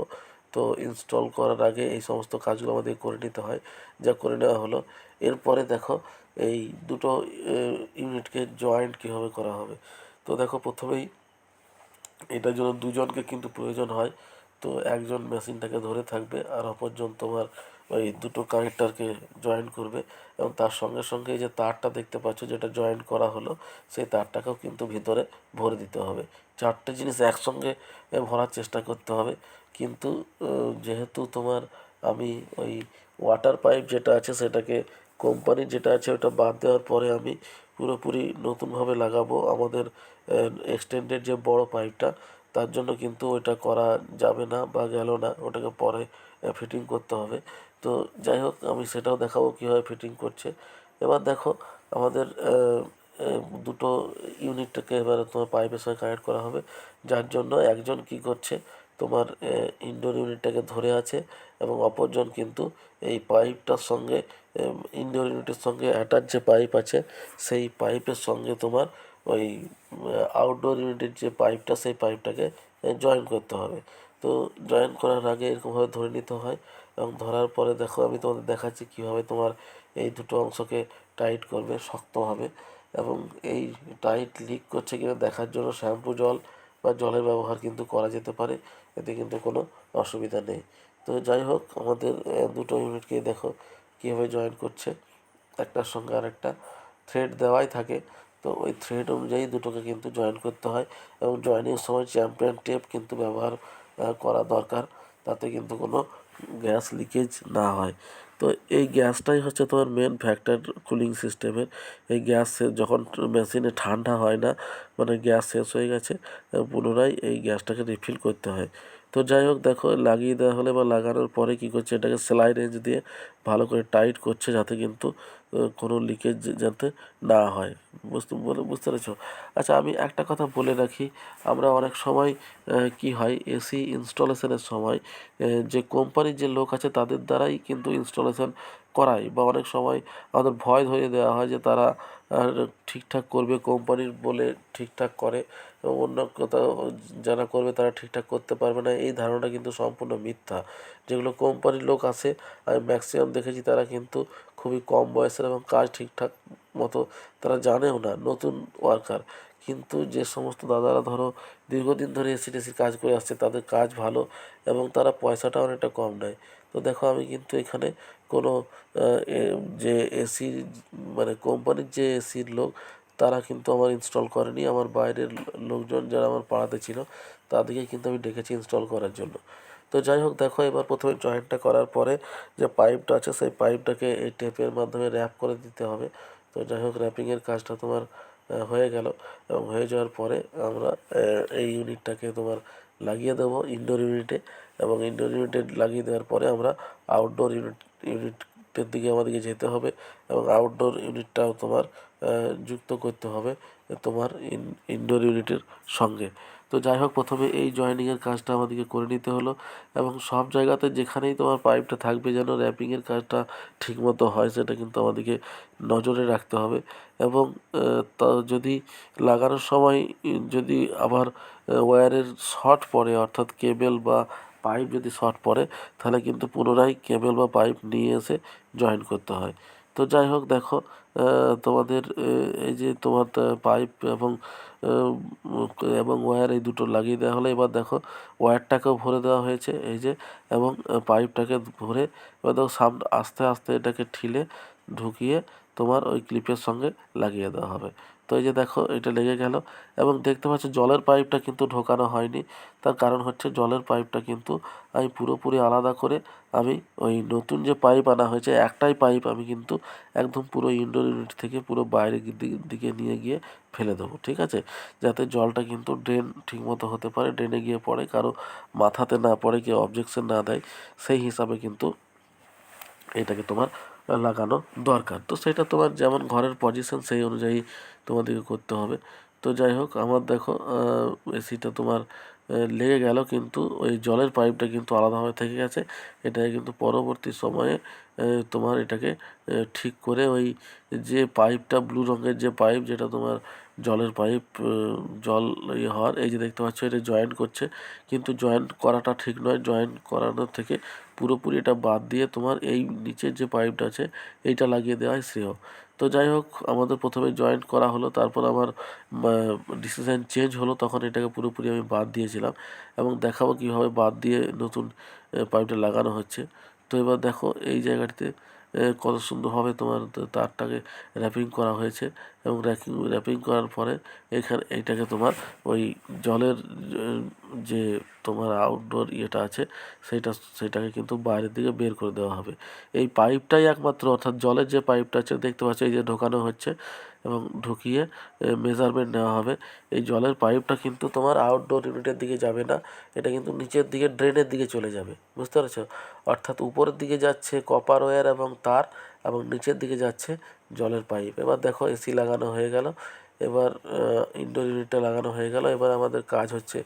তো ইনস্টল করার আগে এই সমস্ত কাজগুলো আমাদের করে নিতে হয়, যা করে নেওয়া হলো। এরপরে দেখো এই দুটো ইউনিটকে জয়েন্ট কীভাবে করা হবে। তো দেখো প্রথমেই এটার জন্য দুজনকে কিন্তু প্রয়োজন হয়। তো একজন মেশিনটাকে ধরে থাকবে আর অপরজন তোমার ওই দুটো কানেক্টারকে জয়েন করবে এবং তার সঙ্গে সঙ্গে এই যে তারটা দেখতে পাচ্ছ যেটা জয়েন করা হলো, সেই তারটাকেও কিন্তু ভিতরে ভরে দিতে হবে। 4টে জিনিস একসঙ্গে ভরার চেষ্টা করতে হবে। কিন্তু যেহেতু তোমার আমি ওই ওয়াটার পাইপ যেটা আছে সেটাকে, কোম্পানির যেটা আছে ওটা বাদ দেওয়ার পরে আমি পুরোপুরি নতুনভাবে লাগাবো আমাদের এক্সটেন্ডেড যে বড় পাইপটা, তার জন্য কিন্তু ওইটা করা যাবে না বা গেল না, ওটাকে পরে ফিটিং করতে হবে। তো যাই হোক, আমি সেটাও দেখাবো কীভাবে ফিটিং করছে। এবার দেখো আমাদের দুটো ইউনিটটাকে এবারে তোমার পাইপের সঙ্গে কানেক্ট করা হবে, যার জন্য একজন কি করছে তোমার ইনডোর ইউনিটটাকে ধরে আছে এবং অপরজন কিন্তু এই পাইপটার সঙ্গে ইনডোর ইউনিটের সঙ্গে অ্যাটাচ যে পাইপ আছে সেই পাইপের সঙ্গে তোমার ওই আউটডোর ইউনিটের যে পাইপটা সেই পাইপটাকে জয়েন করতে হবে। তো জয়েন করার আগে এরকমভাবে ধরে নিতে হয় এবং ধরার পরে দেখো আমি তোমাদের দেখাচ্ছি কীভাবে তোমার এই দুটো অংশকে টাইট করবে শক্তভাবে। এবং এই টাইট লিক করছে কিনা দেখার জন্য শ্যাম্পু জল বা জলের ব্যবহার কিন্তু করা যেতে পারে, এতে কিন্তু কোনো অসুবিধা নেই। তো যাই হোক আমাদের দুটো ইউনিটকে দেখো কীভাবে জয়েন করছে, একটার সঙ্গে আরেকটা থ্রেড দেওয়াই থাকে। তো ওই থ্রেড অনুযায়ী দুটোকে কিন্তু জয়েন করতে হয় এবং জয়েনিংয়ের সময় চ্যাম্পিয়ন টেপ কিন্তু ব্যবহার করা দরকার, তাতে কিন্তু কোনো গ্যাস লিকেজ না হয়। তো এই গ্যাসটাই হচ্ছে তোমার মেন ফ্যাক্টর কুলিং সিস্টেমের। এই গ্যাস যখন মেশিনে ঠান্ডা হয় না, মানে গ্যাস শেষ হয়ে গেছে, পুনরায় এই গ্যাসটাকে রিফিল করতে হয়। তো যাই হোক দেখো লাগিয়ে দেওয়া হলে বা লাগানোর পরে কী করছে, এটাকে সেলাই রেঞ্জ দিয়ে ভালো করে টাইট করছে যাতে কিন্তু কোনো লিকেজ যাতে না হয়। বুঝতে পেরেছো? আচ্ছা আমি একটা কথা বলে রাখি, আমরা অনেক সময় কি হয় এসি ইনস্টলেশনের সময় যে কোম্পানির যে লোক আছে তাদের দ্বারাই কিন্তু ইনস্টলেশন করাই, বা অনেক সময় আমাদের ভয় ধরিয়ে দেওয়া হয় যে তারা ঠিকঠাক করবে, কোম্পানির বলে ঠিকঠাক করে, এবং অন্য কোথাও যারা করবে তারা ঠিকঠাক করতে পারবে না। এই ধারণাটা কিন্তু সম্পূর্ণ মিথ্যা। যেগুলো কোম্পানির লোক আছে আমি ম্যাক্সিমাম দেখেছি তারা কিন্তু খুবই কম বয়সের এবং কাজ ঠিকঠাক মতো তারা জানেও না, নতুন ওয়ার্কার। কিন্তু যে সমস্ত দাদারা ধরো দীর্ঘদিন ধরে এসি টেসির কাজ করে আসছে তাদের কাজ ভালো এবং তারা পয়সাটা অনেকটা কম নেয়। তো দেখো আমি কিন্তু এখানে কোনো যে এসি মানে কোম্পানির যে এসির লোক তারা কিন্তু আমার ইনস্টল করেনি, আমার বাইরের লোকজন যারা আমার পাড়াতে ছিল তাদেরকে কিন্তু আমি ডেকেছি ইনস্টল করার জন্য। তো যাই হোক দেখো এবার প্রথমে জয়েন্টটা করার পরে যে পাইপটা আছে সেই পাইপটাকে এই টেপের মাধ্যমে র্যাপ করে দিতে হবে। তো যাই হোক র্যাপিংয়ের কাজটা তোমার হয়ে গেল এবং হয়ে যাওয়ার পরে আমরা এই ইউনিটটাকে তোমার লাগিয়ে দেবো ইনডোর ইউনিটে, এবং ইনডোর ইউনিটে লাগিয়ে দেওয়ার পরে আমরা আউটডোর ইউনিটের দিকে আমাদেরকে যেতে হবে এবং আউটডোর ইউনিটটাও তোমার যুক্ত করতে হবে তোমার ইনডোর ইউনিটের সঙ্গে। তো যাই হোক প্রথমে এই জয়েনিংয়ের কাজটা আমাদেরকে করে নিতে হলো এবং সব জায়গাতে যেখানেই তোমার পাইপটা থাকবে যেন র্যাপিংয়ের কাজটা ঠিকমতো হয় সেটা কিন্তু আমাদেরকে নজরে রাখতে হবে। এবং তা যদি লাগানোর সময় যদি আবার ওয়্যারের শর্ট পড়ে, অর্থাৎ কেবেল বা পাইপ যদি শর্ট পড়ে তাহলে কিন্তু পুনরায় কেবেল বা পাইপ নিয়ে এসে জয়েন করতে হয়। তো যাই হোক দেখো তোমাদের এই যে তোমার পাইপ এবং ওয়্যার এই দুটো লাগিয়ে দেওয়া হলো। এবার দেখো ওয়্যারটাকেও ভরে দেওয়া হয়েছে এই যে, এবং পাইপটাকে ভরে এবার দেখো সামনে আস্তে আস্তে এটাকে ঠিলে ঢুকিয়ে তোমার ওই ক্লিপের সঙ্গে লাগিয়ে দেওয়া হবে। তো এই যে দেখো এটা লেগে গেল এবং দেখতে পাচ্ছ জলের পাইপটা কিন্তু ঢোকানো হয়নি। তার কারণ হচ্ছে জলের পাইপটা কিন্তু আমি পুরোপুরি আলাদা করে আমি ওই নতুন যে পাইপ আনা হয়েছে একটাই পাইপ আমি কিন্তু একদম পুরো ইনডোর ইউনিট থেকে পুরো বাইরের দিকে নিয়ে গিয়ে ফেলে দেবো, ঠিক আছে? যাতে জলটা কিন্তু ড্রেন ঠিকমতো হতে পারে, ড্রেনে গিয়ে পড়ে, কারো মাথাতে না পড়ে, কেউ অবজেকশন না দেয়, সেই হিসাবে কিন্তু এটাকে তোমার লাগানো দরকার। তো সেটা তোমার যেমন ঘরের পজিশন সেই অনুযায়ী তোমাদেরকে করতে হবে। তো যাই হোক আমার দেখো এসিটা তোমার লেগে গেল, কিন্তু ওই জলের পাইপটা কিন্তু আলাদাভাবে থেকে গেছে। এটাকে কিন্তু পরবর্তী সময়ে তোমার এটাকে ঠিক করে ওই যে পাইপটা ব্লু রঙের যে পাইপ যেটা তোমার জলের পাইপ জল হওয়ার, এই যে দেখতে পাচ্ছ এটা জয়েন্ট করছে, কিন্তু জয়েন্ট করাটা ঠিক নয়। জয়েন্ট করানোর থেকে পুরোপুরি এটা বাদ দিয়ে তোমার এই নিচের যে পাইপটা আছে এইটা লাগিয়ে দেওয়াই শ্রেয়। তো যাই হোক আমাদের প্রথমে জয়েন্ট করা হলো, তারপর আমার ডিসিশান চেঞ্জ হলো, তখন এটাকে পুরোপুরি আমি বাদ দিয়েছিলাম এবং দেখাবো কীভাবে বাদ দিয়ে নতুন পাইপটা লাগানো হচ্ছে। তো এবার দেখো এই জায়গাটিতে কত সুন্দরভাবে তোমার তারটাকে র্যাপিং করা হয়েছে এবং র্যাপিং করার পরে এইটাকে তোমার ওই জলের যে তোমার আউটডোর ইয়েটা আছে সেটাকে কিন্তু বাইরের দিকে বের করে দেওয়া হবে। এই পাইপটাই একমাত্র, অর্থাৎ জলের যে পাইপটা আছে দেখতে পাচ্ছ এই যে ঢোকানো হচ্ছে এবং ঢুকিয়ে মেজারমেন্ট নেওয়া হবে। এই জলের পাইপটা কিন্তু তোমার আউটডোর ইউনিটের দিকে যাবে না, এটা কিন্তু নিচের দিকে ড্রেনের দিকে চলে যাবে, বুঝতে পারছো? অর্থাৎ উপরের দিকে যাচ্ছে কপার ওয়্যার এবং তার, এবং নিচের দিকে যাচ্ছে জলের পাইপ। এবার দেখো এসি লাগানো হয়ে গেল, এবার ইনডোর ইউনিটটা লাগানো হয়ে গেল। এবার আমাদের কাজ হচ্ছে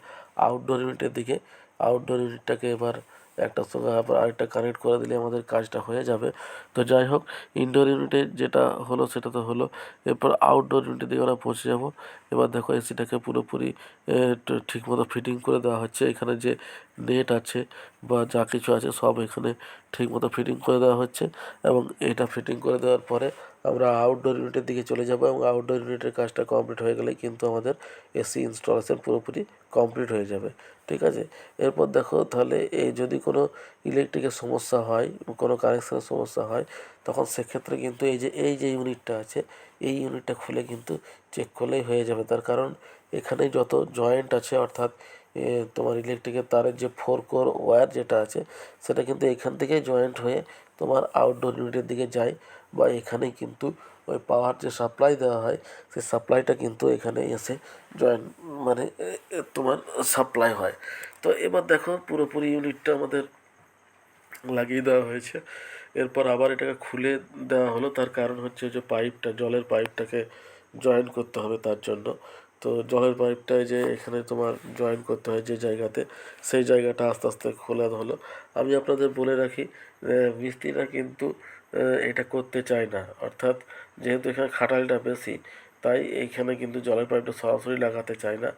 আউটডোর ইউনিটের দিকে। আউটডোর ইউনিটটাকে এবার একটার সঙ্গে আবার আরেকটা কানেক্ট করে দিলে আমাদের কাজটা হয়ে যাবে। তো যাই হোক, ইনডোর ইউনিটে যেটা হলো সেটা তো হলো, এরপর আউটডোর ইউনিটের দিকে আমরা পৌঁছে যাব। এবার দেখো এসিটাকে পুরোপুরি ঠিকমতো ফিটিং করে দেওয়া হচ্ছে। এখানে যে নেট আছে বা যা কিছু আছে সব এখানে ঠিকমতো ফিটিং করে দেওয়া হচ্ছে, এবং এটা ফিটিং করে দেওয়ার পরে আমরা আউটডোর ইউনিটের দিকে চলে যাব, এবং আউটডোর ইউনিটের কাজটা কমপ্লিট হয়ে গেলেই কিন্তু আমাদের এসি ইনস্টলেশন পুরোপুরি কমপ্লিট হয়ে যাবে। ঠিক আছে, এরপর দেখো তাহলে এই যদি কোনো ইলেকট্রিকের সমস্যা হয়, কোনো কানেকশানের সমস্যা হয়, তখন সেক্ষেত্রে কিন্তু এই যে ইউনিটটা আছে, এই ইউনিটটা খুলে কিন্তু চেক করলেই হয়ে যাবে। তার কারণ এখানে যত জয়েন্ট আছে, অর্থাৎ তোমার ইলেকট্রিকের তারের যে 4 কোর ওয়্যার যেটা আছে, সেটা কিন্তু এখান থেকেই জয়েন্ট হয়ে তোমার আউটডোর ইউনিটের দিকে যায়, বা এখানেই কিন্তু ওই পাওয়ার যে সাপ্লাই দেওয়া হয়, সেই সাপ্লাইটা কিন্তু এখানে এসে জয়েন্ট মানে তোমার সাপ্লাই হয়। তো এবার দেখো পুরোপুরি ইউনিটটা আমাদের লাগিয়ে দেওয়া হয়েছে। এরপর আবার এটাকে খুলে দেওয়া হলো, তার কারণ হচ্ছে যে পাইপটা, জলের পাইপটাকে জয়েন করতে হবে তার জন্য। তো জলের পাইপটায় যে এখানে তোমার জয়েন করতে হয় যে জায়গাতে, সেই জায়গাটা আস্তে আস্তে খোলা হলো। আমি আপনাদের বলে রাখি, মিস্ত্রিরা কিন্তু এটা করতে চায় না, অর্থাৎ যেহেতু এখানে খাটালটা বেশি, তাই এইখানে কিন্তু জলের পাইপটা সরাসরি লাগাতে চায় না।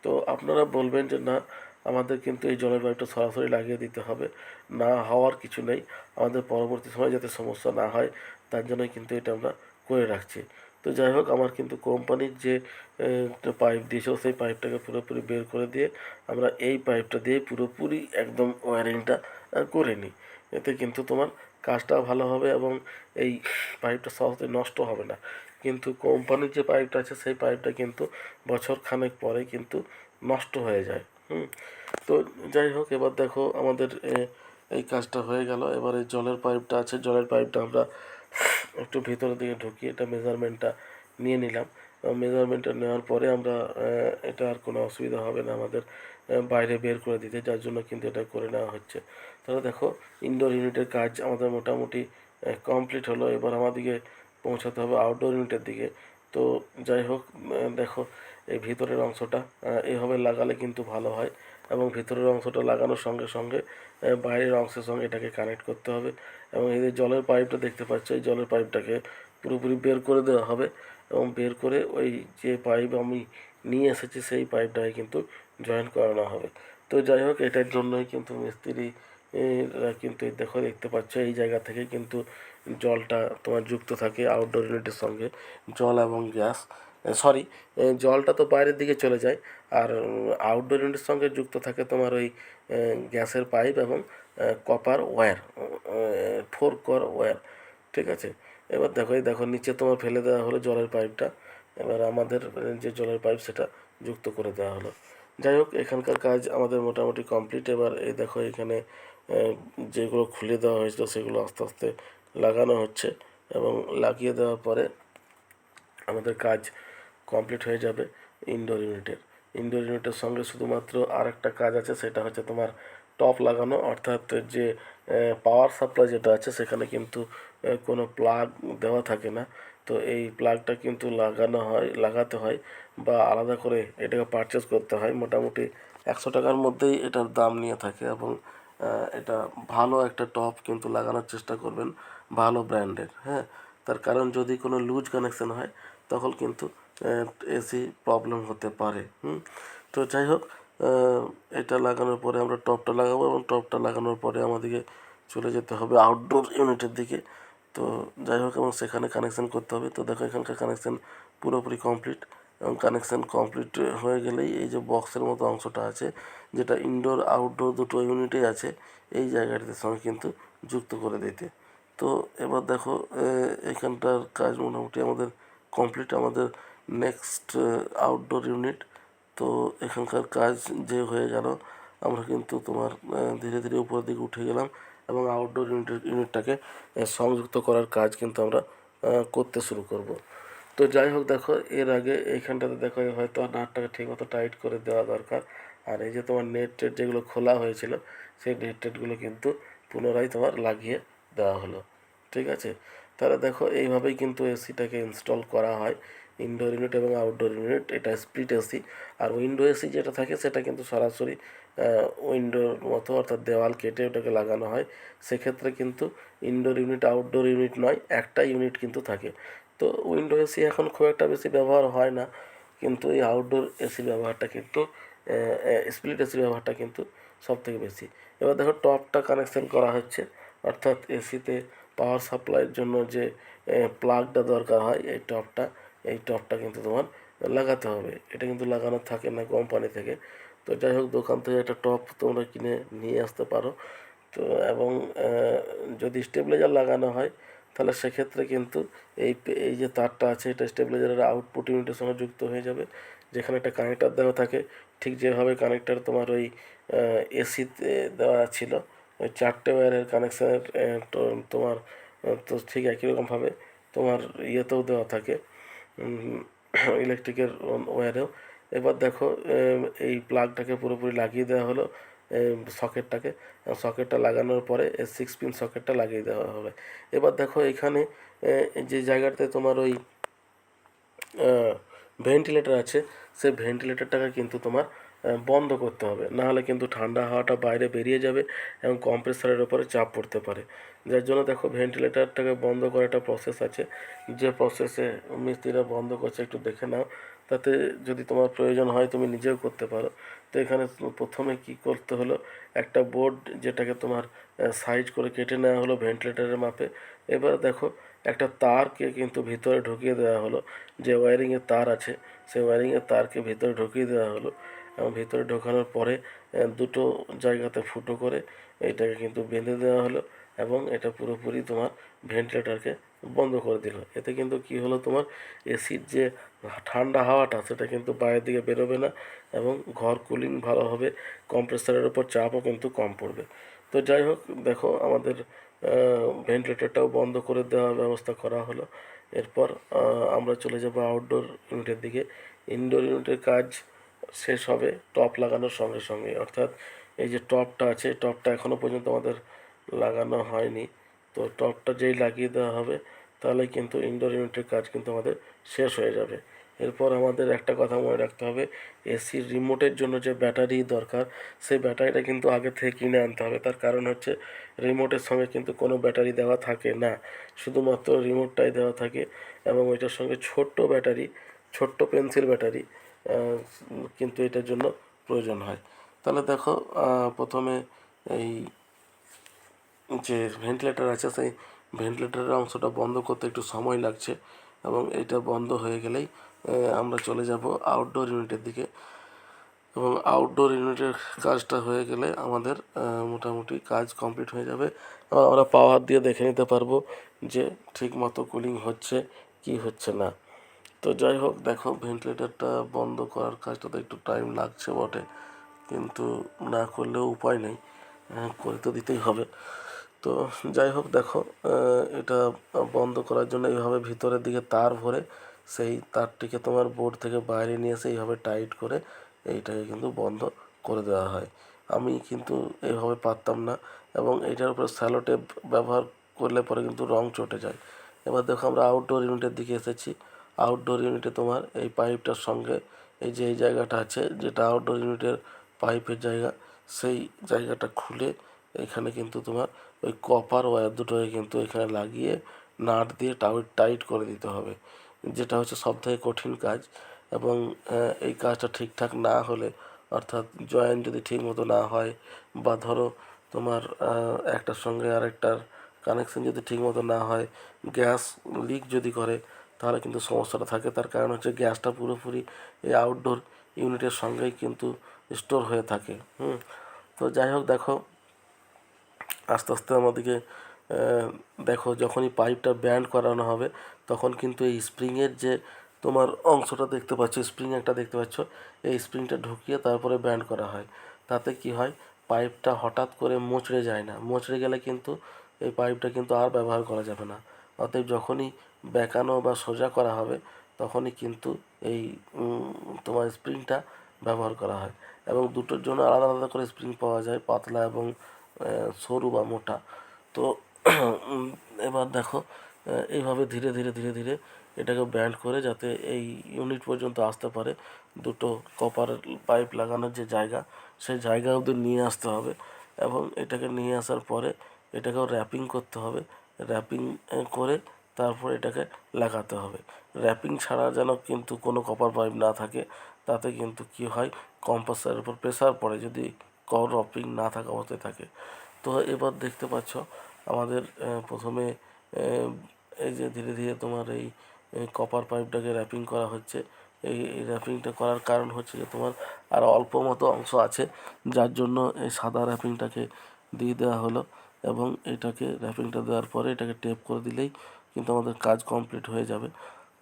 তো আপনারা বলবেন যে না, আমাদের কিন্তু এই জলের পাইপটা সরাসরি লাগিয়ে দিতে হবে, না হওয়ার কিছু নেই, আমাদের পরবর্তী সময় যাতে সমস্যা না হয় তার জন্যই কিন্তু এটা আমরা করে রাখছি। তো যাই হোক, আমার কিন্তু কোম্পানির যে পাইপ দিয়েছিল সেই পাইপটাকে পুরোপুরি বের করে দিয়ে আমরা এই পাইপটা দিয়ে পুরোপুরি একদম ওয়্যারিংটা করে নিই। এতে কিন্তু তোমার কাজটাও ভালো হবে, এবং এই পাইপটা সহজে নষ্ট হবে না। কিন্তু কোম্পানির যে পাইপটা আছে সেই পাইপটা কিন্তু বছর খানেক পরে কিন্তু নষ্ট হয়ে যায়। তো যাই হোক, এবার দেখো আমাদের এই কাজটা হয়ে গেল। এবারে জলের পাইপটা আছে, জলের পাইপটা আমরা একটু ভেতরের দিকে ঢুকিয়ে এটা মেজারমেন্টটা নিয়ে নিলাম, এবং মেজারমেন্টটা নেওয়ার পরে আমরা এটা আর কোনো অসুবিধা হবে না আমাদের বাইরে বের করে দিতে, যার জন্য কিন্তু এটা করে নেওয়া হচ্ছে। তাহলে দেখো ইনডোর ইউনিটের কাজ আমাদের মোটামুটি কমপ্লিট হলো। এবার আমাদেরকে পৌঁছাতে হবে আউটডোর ইউনিটের দিকে। তো যাই হোক, দেখো এই ভিতরের অংশটা এভাবে লাগালে কিন্তু ভালো হয়, এবং ভিতরের অংশটা লাগানোর সঙ্গে সঙ্গে বাইরের অংশের সঙ্গে এটাকে কানেক্ট করতে হবে, এবং এই যে জলের পাইপটা দেখতে পাচ্ছ, এই জলের পাইপটাকে পুরোপুরি বের করে দেওয়া হবে, এবং বের করে ওই যে পাইপ আমি নিয়ে এসেছি সেই পাইপটাকে কিন্তু জয়েন করানো হবে। তো যাই হোক, এটার জন্যই কিন্তু মিস্ত্রি কিন্তু এই দেখো দেখতে পাচ্ছ এই জায়গা থেকে কিন্তু জলটা তোমার যুক্ত থাকে আউটডোর ইউনিটের সঙ্গে, জল এবং গ্যাস, সরি, জলটা তো বাইরের দিকে চলে যায়, আর আউটডোর ইউনিটের সঙ্গে যুক্ত থাকে তোমার ওই গ্যাসের পাইপ এবং কপার ওয়্যার, 4 কোর ওয়্যার। ঠিক আছে, এবার দেখো এই দেখো নিচে তোমার ফেলে দেওয়া হলো জলের পাইপটা, এবার আমাদের যে জলের পাইপ সেটা যুক্ত করে দেওয়া হলো। যাই হোক, এখানকার কাজ আমাদের মোটামুটি কমপ্লিট। এবার এই দেখো এখানে যেগুলো খুলে দেওয়া হয়েছিল সেগুলো আস্তে আস্তে লাগানো হচ্ছে, এবং লাগিয়ে দেওয়ার পরে আমাদের কাজ কমপ্লিট হয়ে যাবে ইনডোর ইউনিটের। ইনডোর ইউনিটের সঙ্গে শুধুমাত্র আর একটা কাজ আছে, সেটা হচ্ছে তোমার টপ লাগানো, অর্থাৎ যে পাওয়ার সাপ্লাই যেটা আছে সেখানে কিন্তু কোনো প্লাগ দেওয়া থাকে না। তো এই প্লাগটা কিন্তু লাগাতে হয়, বা আলাদা করে এটাকে পারচেস করতে হয়। মোটামুটি 100 টাকার মধ্যেই এটার দাম নিয়ে থাকে, এবং এটা ভালো একটা টপ কিন্তু লাগানোর চেষ্টা করবেন, ভালো ব্র্যান্ডের। হ্যাঁ, তার কারণ যদি কোনো লুজ কানেকশান হয় তখন কিন্তু এসি প্রবলেম হতে পারে। তো যাই হোক, এটা লাগানোর পরে আমরা টপটা লাগাবো, এবং টপটা লাগানোর পরে আমাদেরকে চলে যেতে হবে আউটডোর ইউনিটের দিকে। তো যাই হোক, এবং সেখানে কানেকশান করতে হবে। তো দেখো এখানকার কানেকশান পুরোপুরি কমপ্লিট, এবং কানেকশান কমপ্লিট হয়ে গেলেই এই যে বক্সের মতো অংশটা আছে, যেটা ইনডোর আউটডোর দুটো ইউনিটেই আছে, এই জায়গাটির সঙ্গে কিন্তু যুক্ত করে দিতে। তো এবার দেখো এখানটার কাজ মোটামুটি আমাদের কমপ্লিট। আমাদের নেক্সট আউটডোর ইউনিট। তো এখানকার কাজ যে হয়ে গেল, আমরা কিন্তু তোমার ধীরে ধীরে উপরের দিকে উঠে গেলাম, এবং আউটডোর ইউনিটটাকে সংযুক্ত করার কাজ কিন্তু আমরা করতে শুরু করব। তো যাই হোক, দেখো এর আগে এইখানটাতে দেখো হয়তো নাটটাকে ঠিকমতো টাইট করে দেওয়া দরকার, আর এই যে তোমার নেট টেট যেগুলো খোলা হয়েছিল সেই নেট টেটগুলো কিন্তু পুনরায় তোমার লাগিয়ে দেওয়া হলো। ঠিক আছে, তাহলে দেখো এইভাবেই কিন্তু এসিটাকে ইনস্টল করা হয়, ইনডোর ইউনিট এবং আউটডোর ইউনিট। এটা স্প্লিট এসি। আর উইন্ডো এসি যেটা থাকে সেটা কিন্তু সরাসরি উইন্ডোর মতো, অর্থাৎ দেওয়াল কেটে ওটাকে লাগানো হয়। সেক্ষেত্রে কিন্তু ইনডোর ইউনিট আউটডোর ইউনিট নয়, একটা ইউনিট কিন্তু থাকে। তো উইন্ডো এসি এখন খুব একটা বেশি ব্যবহার হয় না, কিন্তু এই আউটডোর এসির ব্যবহারটা কিন্তু, স্প্লিট এসির ব্যবহারটা কিন্তু সব থেকে বেশি। এবার দেখো টপটা কানেকশন করা হচ্ছে, অর্থাৎ এসিতে পাওয়ার সাপ্লাইয়ের জন্য যে প্লাগটা দরকার হয়, এই টপটা কিন্তু তোমার লাগাতে হবে। এটা কিন্তু লাগানো থাকে না কোম্পানি থেকে। তো যাই হোক, দোকান থেকে একটা টপ তোমরা কিনে নিয়ে আসতে পারো। তো এবং যদি স্টেবিলাইজার লাগানো হয় তাহলে সেক্ষেত্রে কিন্তু এই যে তারটা আছে এটা স্টেবিলাইজারের আউটপুট ইউনিটের সঙ্গে যুক্ত হয়ে যাবে, যেখানে একটা কানেক্টার দেওয়া থাকে। ঠিক যেভাবে কানেক্টার তোমার ওই এসিতে দেওয়া ছিল, ওই 4টে ওয়্যারের কানেকশানের, তোমার তো ঠিক একই রকমভাবে তোমার ইয়েতেও দেওয়া থাকে, ইলেকট্রিকের ওয়্যারেও। এবার দেখো এই প্লাগটাকে পুরোপুরি লাগিয়ে দেওয়া হলো, সকেটটাকে। সকেটটা লাগানোর পরে 6 পিন সকেটটা লাগিয়ে দেওয়া হবে। এবার দেখো এখানে যে জায়গাটাতে তোমার ওই ভেন্টিলেটর আছে, সেই ভেন্টিলেটরটাকে কিন্তু তোমার বন্ধ করতে হবে, নাহলে কিন্তু ঠান্ডা হাওয়াটা বাইরে বেরিয়ে যাবে এবং কম্প্রেসারের ওপরে চাপ পড়তে পারে। যার জন্য দেখো ভেন্টিলেটরটাকে বন্ধ করার একটা প্রসেস আছে, যে প্রসেসে মিস্ত্রিরা বন্ধ করছে একটু দেখে নাও। তাতে যদি তোমার প্রয়োজন হয় তুমি নিজেও করতে পারো। তো এখানে প্রথমে কি করতে হলো, একটা বোর্ড যেটাকে তোমার সাইজ করে কেটে নেওয়া হলো ভেন্টিলেটরের মাপে। এবার দেখো একটা তারকে কিন্তু ভিতরে ঢুকিয়ে দেওয়া হলো, যে ওয়্যারিংয়ের তার আছে সেই ওয়্যারিংয়ের তারকে ভিতরে ঢুকিয়ে দেওয়া হলো, এবং ভিতরে ঢোকানোর পরে দুটো জায়গাতে ফুটো করে এটাকে কিন্তু বেঁধে দেওয়া হলো, এবং এটা পুরোপুরি তোমার ভেন্টিলেটরকে বন্ধ করে দিল। এতে কিন্তু কি হলো, তোমার এসির যে ঠান্ডা হাওয়াটা সেটা কিন্তু বাইরের দিকে বেরোবে না, এবং ঘর কুলিং ভালো হবে, কম্প্রেসারের ওপর চাপও কিন্তু কম পড়বে। তো যাই হোক, দেখো আমাদের ভেন্টিলেটরটাও বন্ধ করে দেওয়ার ব্যবস্থা করা হলো। এরপর আমরা চলে যাব আউটডোর ইউনিটের দিকে। ইনডোর ইউনিটের কাজ শেষ হবে টপ লাগানোর সঙ্গে সঙ্গে, অর্থাৎ এই যে টপটা আছে, টপটা এখনও পর্যন্ত আমাদের লাগানো হয়নি। তো টপটা যেই লাগিয়ে দেওয়া হবে তাহলে কিন্তু ইনডোর ইউনিটের কাজ কিন্তু আমাদের শেষ হয়ে যাবে। এরপর আমাদের একটা কথা মনে রাখতে হবে, এসির রিমোটের জন্য যে ব্যাটারি দরকার, সেই ব্যাটারিটা কিন্তু আগে থেকে কিনে আনতে হবে। তার কারণ হচ্ছে রিমোটের সঙ্গে কিন্তু কোনো ব্যাটারি দেওয়া থাকে না, শুধুমাত্র রিমোটটাই দেওয়া থাকে, এবং ওইটার সঙ্গে ছোট্ট ব্যাটারি, ছোট্ট পেন্সিল ব্যাটারি কিন্তু এটার জন্য প্রয়োজন হয়। তাহলে দেখো প্রথমে এই যে ভেন্টিলেটর আছে সেই ভেন্টিলেটরের অংশটা বন্ধ করতে একটু সময় লাগছে, এবং এটা বন্ধ হয়ে গেলেই আমরা চলে যাব আউটডোর ইউনিটের দিকে। এবং আউটডোর ইউনিটের কাজটা হয়ে গেলে আমাদের মোটামুটি কাজ কমপ্লিট হয়ে যাবে, এবং আমরা পাওয়ার দিয়ে দেখে নিতে পারবো যে ঠিক মতো কুলিং হচ্ছে কি হচ্ছে না। তো যাই হোক, দেখো ভেন্টিলেটরটা বন্ধ করার কাজটাতে একটু টাইম লাগছে বটে, কিন্তু না করলেও উপায় নেই, করে তো দিতেই হবে। তো যাই হোক, দেখো এটা বন্ধ করার জন্য এইভাবে ভিতরের দিকে তার ভরে সেই তারটিকে তোমার বোর্ড থেকে বাইরে নিয়ে এসে এইভাবে টাইট করে এইটাকে কিন্তু বন্ধ করে দেওয়া হয়। আমি কিন্তু এইভাবে পারতাম না, এবং এইটার উপরে স্যালো টেপ ব্যবহার করলে পরে কিন্তু রং চটে যায়। এবার দেখো আমরা আউটডোর ইউনিটের দিকে এসেছি। আউটডোর ইউনিটে তোমার এই পাইপটার সঙ্গে এই যে এই জায়গাটা আছে, যেটা আউটডোর ইউনিটের পাইপের জায়গা, সেই জায়গাটা খুলে এখানে কিন্তু তোমার ওই কপার ওয়্যার দুটোকে কিন্তু এখানে লাগিয়ে নাট দিয়ে টাইট করে দিতে হবে, যেটা হচ্ছে সবথেকে কঠিন কাজ। এবং এই কাজটা ঠিকঠাক না হলে, অর্থাৎ জয়েন্ট যদি ঠিক মতো না হয়, বা ধরো তোমার একটার সঙ্গে আরেকটার কানেকশন যদি ঠিক মতো না হয়, গ্যাস লিক যদি করে, তাহলে কিন্তু সমস্যাটা থাকে। তার কারণ হচ্ছে গ্যাসটা পুরোপুরি এই আউটডোর ইউনিটের সঙ্গেই কিন্তু স্টোর হয়ে থাকে। তো যাই হোক, দেখো আস্তে আস্তে আমাদেরকে দেখো যখনই পাইপটা ব্যান্ড করানো হবে, তখন কিন্তু এই স্প্রিংয়ের যে তোমার অংশটা দেখতে পাচ্ছ, স্প্রিং একটা দেখতে পাচ্ছ, এই স্প্রিংটা ঢুকিয়ে তারপরে ব্যান্ড করা হয়। তাতে কি হয়, পাইপটা হঠাৎ করে মোচড়ে যায় না, মোচড়ে গেলে কিন্তু এই পাইপটা কিন্তু আর ব্যবহার করা যাবে না। অতএব যখনই বেঁকানো বা সোজা করা হবে, তখনই কিন্তু এই তোমার স্প্রিংটা ব্যবহার করা হয়। এবং দুটোর জন্য আলাদা আলাদা করে স্প্রিং পাওয়া যায়, পাতলা এবং সরু বা মোটা। তো এবার দেখো এইভাবে ধীরে ধীরে ধীরে ধীরে এটাকে ব্যান্ড করে যাতে এই ইউনিট পর্যন্ত আসতে পারে, দুটো কপার পাইপ লাগানোর যে জায়গা সেই জায়গা অবধি নিয়ে আসতে হবে। এবং এটাকে নিয়ে আসার পরে এটাকেও র্যাপিং করতে হবে। র্যাপিং করে তারপর এটাকে লাগাতে হবে। র্যাপিং ছাড়া যেন কিন্তু কোনো কপার পাইপ না থাকে, তাতে কিন্তু কী হয়, কম্প্রেসারের উপর প্রেসার পড়ে যদি র্যাপিং না থাকা অবস্থায় থাকে। তো এবার দেখতে পাচ্ছ আমাদের প্রথমে এই যে ধীরে ধীরে তোমার এই কপার পাইপটাকে র্যাপিং করা হচ্ছে। এই র্যাপিংটা করার কারণ হচ্ছে যে তোমার আর অল্প মতো অংশ আছে, যার জন্য এই সাদা র্যাপিংটাকে দিয়ে দেওয়া হলো। এবং এটাকে র্যাপিংটা দেওয়ার পরে এটাকে টেপ করে দিলেই কিন্তু আমাদের কাজ কমপ্লিট হয়ে যাবে।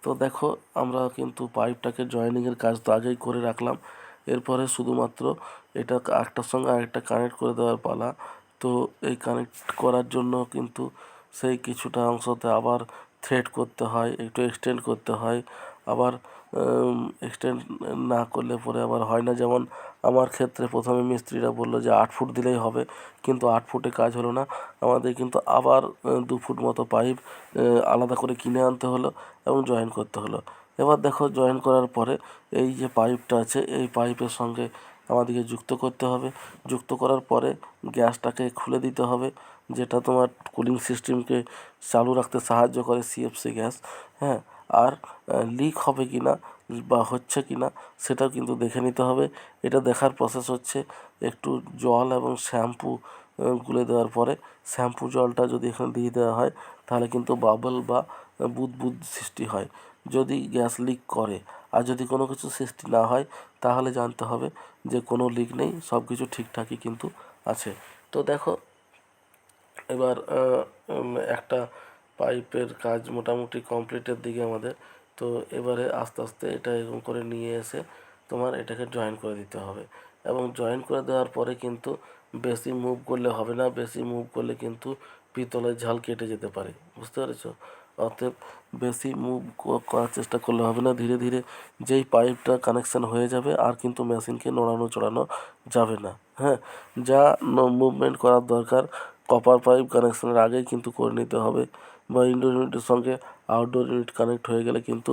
তো দেখো আমরা কিন্তু পাইপটাকে জয়েনিংয়ের কাজ তো আগেই করে রাখলাম। এরপরে শুধুমাত্র এটা একটার সঙ্গে আরেকটা কানেক্ট করে দেওয়ার পালা। তো এই কানেক্ট করার জন্য কিন্তু সেই কিছুটা অংশতে আবার থ্রেড করতে হয়, একটু এক্সটেন্ড করতে হয়। আবার এক্সটেন্ড না করলে পরে আবার হয় না। যেমন আমার ক্ষেত্রে প্রথমে মিস্ত্রিরা বললো যে 8 ফুট দিলেই হবে, কিন্তু 8 ফুটে কাজ হলো না। আমাদের কিন্তু আবার 2 ফুট মতো পাইপ আলাদা করে কিনে আনতে হলো এবং জয়েন করতে হলো। এবার দেখো জয়েন করার পরে এই যে পাইপটা আছে এই পাইপের সঙ্গে আমাদেরকে যুক্ত করতে হবে। যুক্ত করার পরে গ্যাসটাকে খুলে দিতে হবে, যেটা তোমার কুলিং সিস্টেমকে চালু রাখতে সাহায্য করে, সিএফসি গ্যাস। হ্যাঁ, আর লিক হবে কি না বা হচ্ছে কি না সেটাও কিন্তু দেখে নিতে হবে। এটা দেখার প্রসেস হচ্ছে একটু জল এবং শ্যাম্পু গুলে দেওয়ার পরে, শ্যাম্পু জলটা যদি এখানে দিয়ে দেওয়া হয় তাহলে কিন্তু বাবল বা বুদবুদ সৃষ্টি হয় যদি গ্যাস লিক করে। আর যদি কোনো কিছু সৃষ্টি না হয় তাহলে জানতে হবে যে কোনো লিক নেই, সব কিছু ঠিকঠাকই কিন্তু আছে। তো দেখো এবার একটা পাইপের কাজ মোটামুটি কমপ্লিটের দিকে আমাদের। তো এবারে আস্তে আস্তে এটা এরকম করে নিয়ে এসে তোমার এটাকে জয়েন করে দিতে হবে। এবং জয়েন করে দেওয়ার পরে কিন্তু বেশি মুভ করলে হবে না, বেশি মুভ করলে কিন্তু পিতলের ঝাল কেটে যেতে পারে, বুঝতে পেরেছো? অতএব বেশি মুভ করার চেষ্টা করলে হবে না। ধীরে ধীরে যেই পাইপটা কানেকশান হয়ে যাবে আর কিন্তু মেশিনকে নড়ানো চড়ানো যাবে না। হ্যাঁ, যা মুভমেন্ট করার দরকার কপার পাইপ কানেকশানের আগেই কিন্তু করে নিতে হবে। বা ইনডোর ইউনিটের সঙ্গে আউটডোর ইউনিট কানেক্ট হয়ে গেলে কিন্তু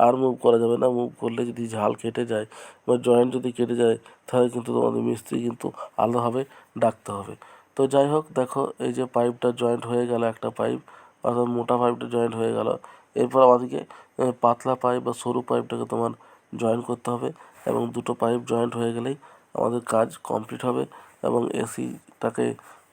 আর মুভ করা যাবে না। মুভ করলে যদি ঝাল কেটে যায় বা জয়েন্ট যদি কেটে যায় তাহলে কিন্তু তোমাদের মিস্ত্রি কিন্তু আলাদাভাবে ডাকতে হবে। তো যাই হোক দেখো এই যে পাইপটা জয়েন্ট হয়ে গেল, একটা পাইপ অর্থাৎ মোটা পাইপটা জয়েন্ট হয়ে গেল। এরপর আমাদেরকে পাতলা পাইপ বা সরু পাইপটাকে তোমার জয়েন করতে হবে। এবং দুটো পাইপ জয়েন্ট হয়ে গেলেই আমাদের কাজ কমপ্লিট হবে। এবং এসিটাকে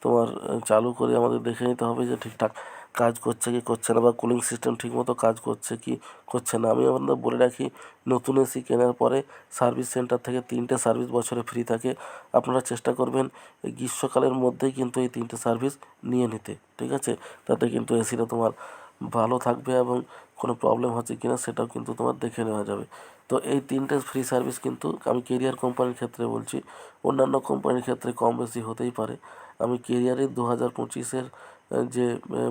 তোমার চালু করে আমাদের দেখে নিতে হবে যে ঠিকঠাক কাজ করছে কি করছে না, বা কুলিং সিস্টেম ঠিকমতো কাজ করছে কি করছে না। আমি আপনাদের বলে রাখি, নতুন এসি কেনার পরে সার্ভিস সেন্টার থেকে 3টে সার্ভিস বছরে ফ্রি থাকে। আপনারা চেষ্টা করবেন এই গ্রীষ্মকালের মধ্যেই কিন্তু এই 3টে সার্ভিস নিয়ে নিতে, ঠিক আছে? তাতে কিন্তু এসিটা তোমার ভালো থাকবে এবং কোনো প্রবলেম হচ্ছে কি না সেটাও কিন্তু তোমার দেখে নেওয়া যাবে। তো এই 3টে ফ্রি সার্ভিস কিন্তু আমি কেরিয়ার কোম্পানির ক্ষেত্রে বলছি, অন্যান্য কোম্পানির ক্ষেত্রে কম বেশি হতেই পারে। আমি কেরিয়ারের 2025-এর যে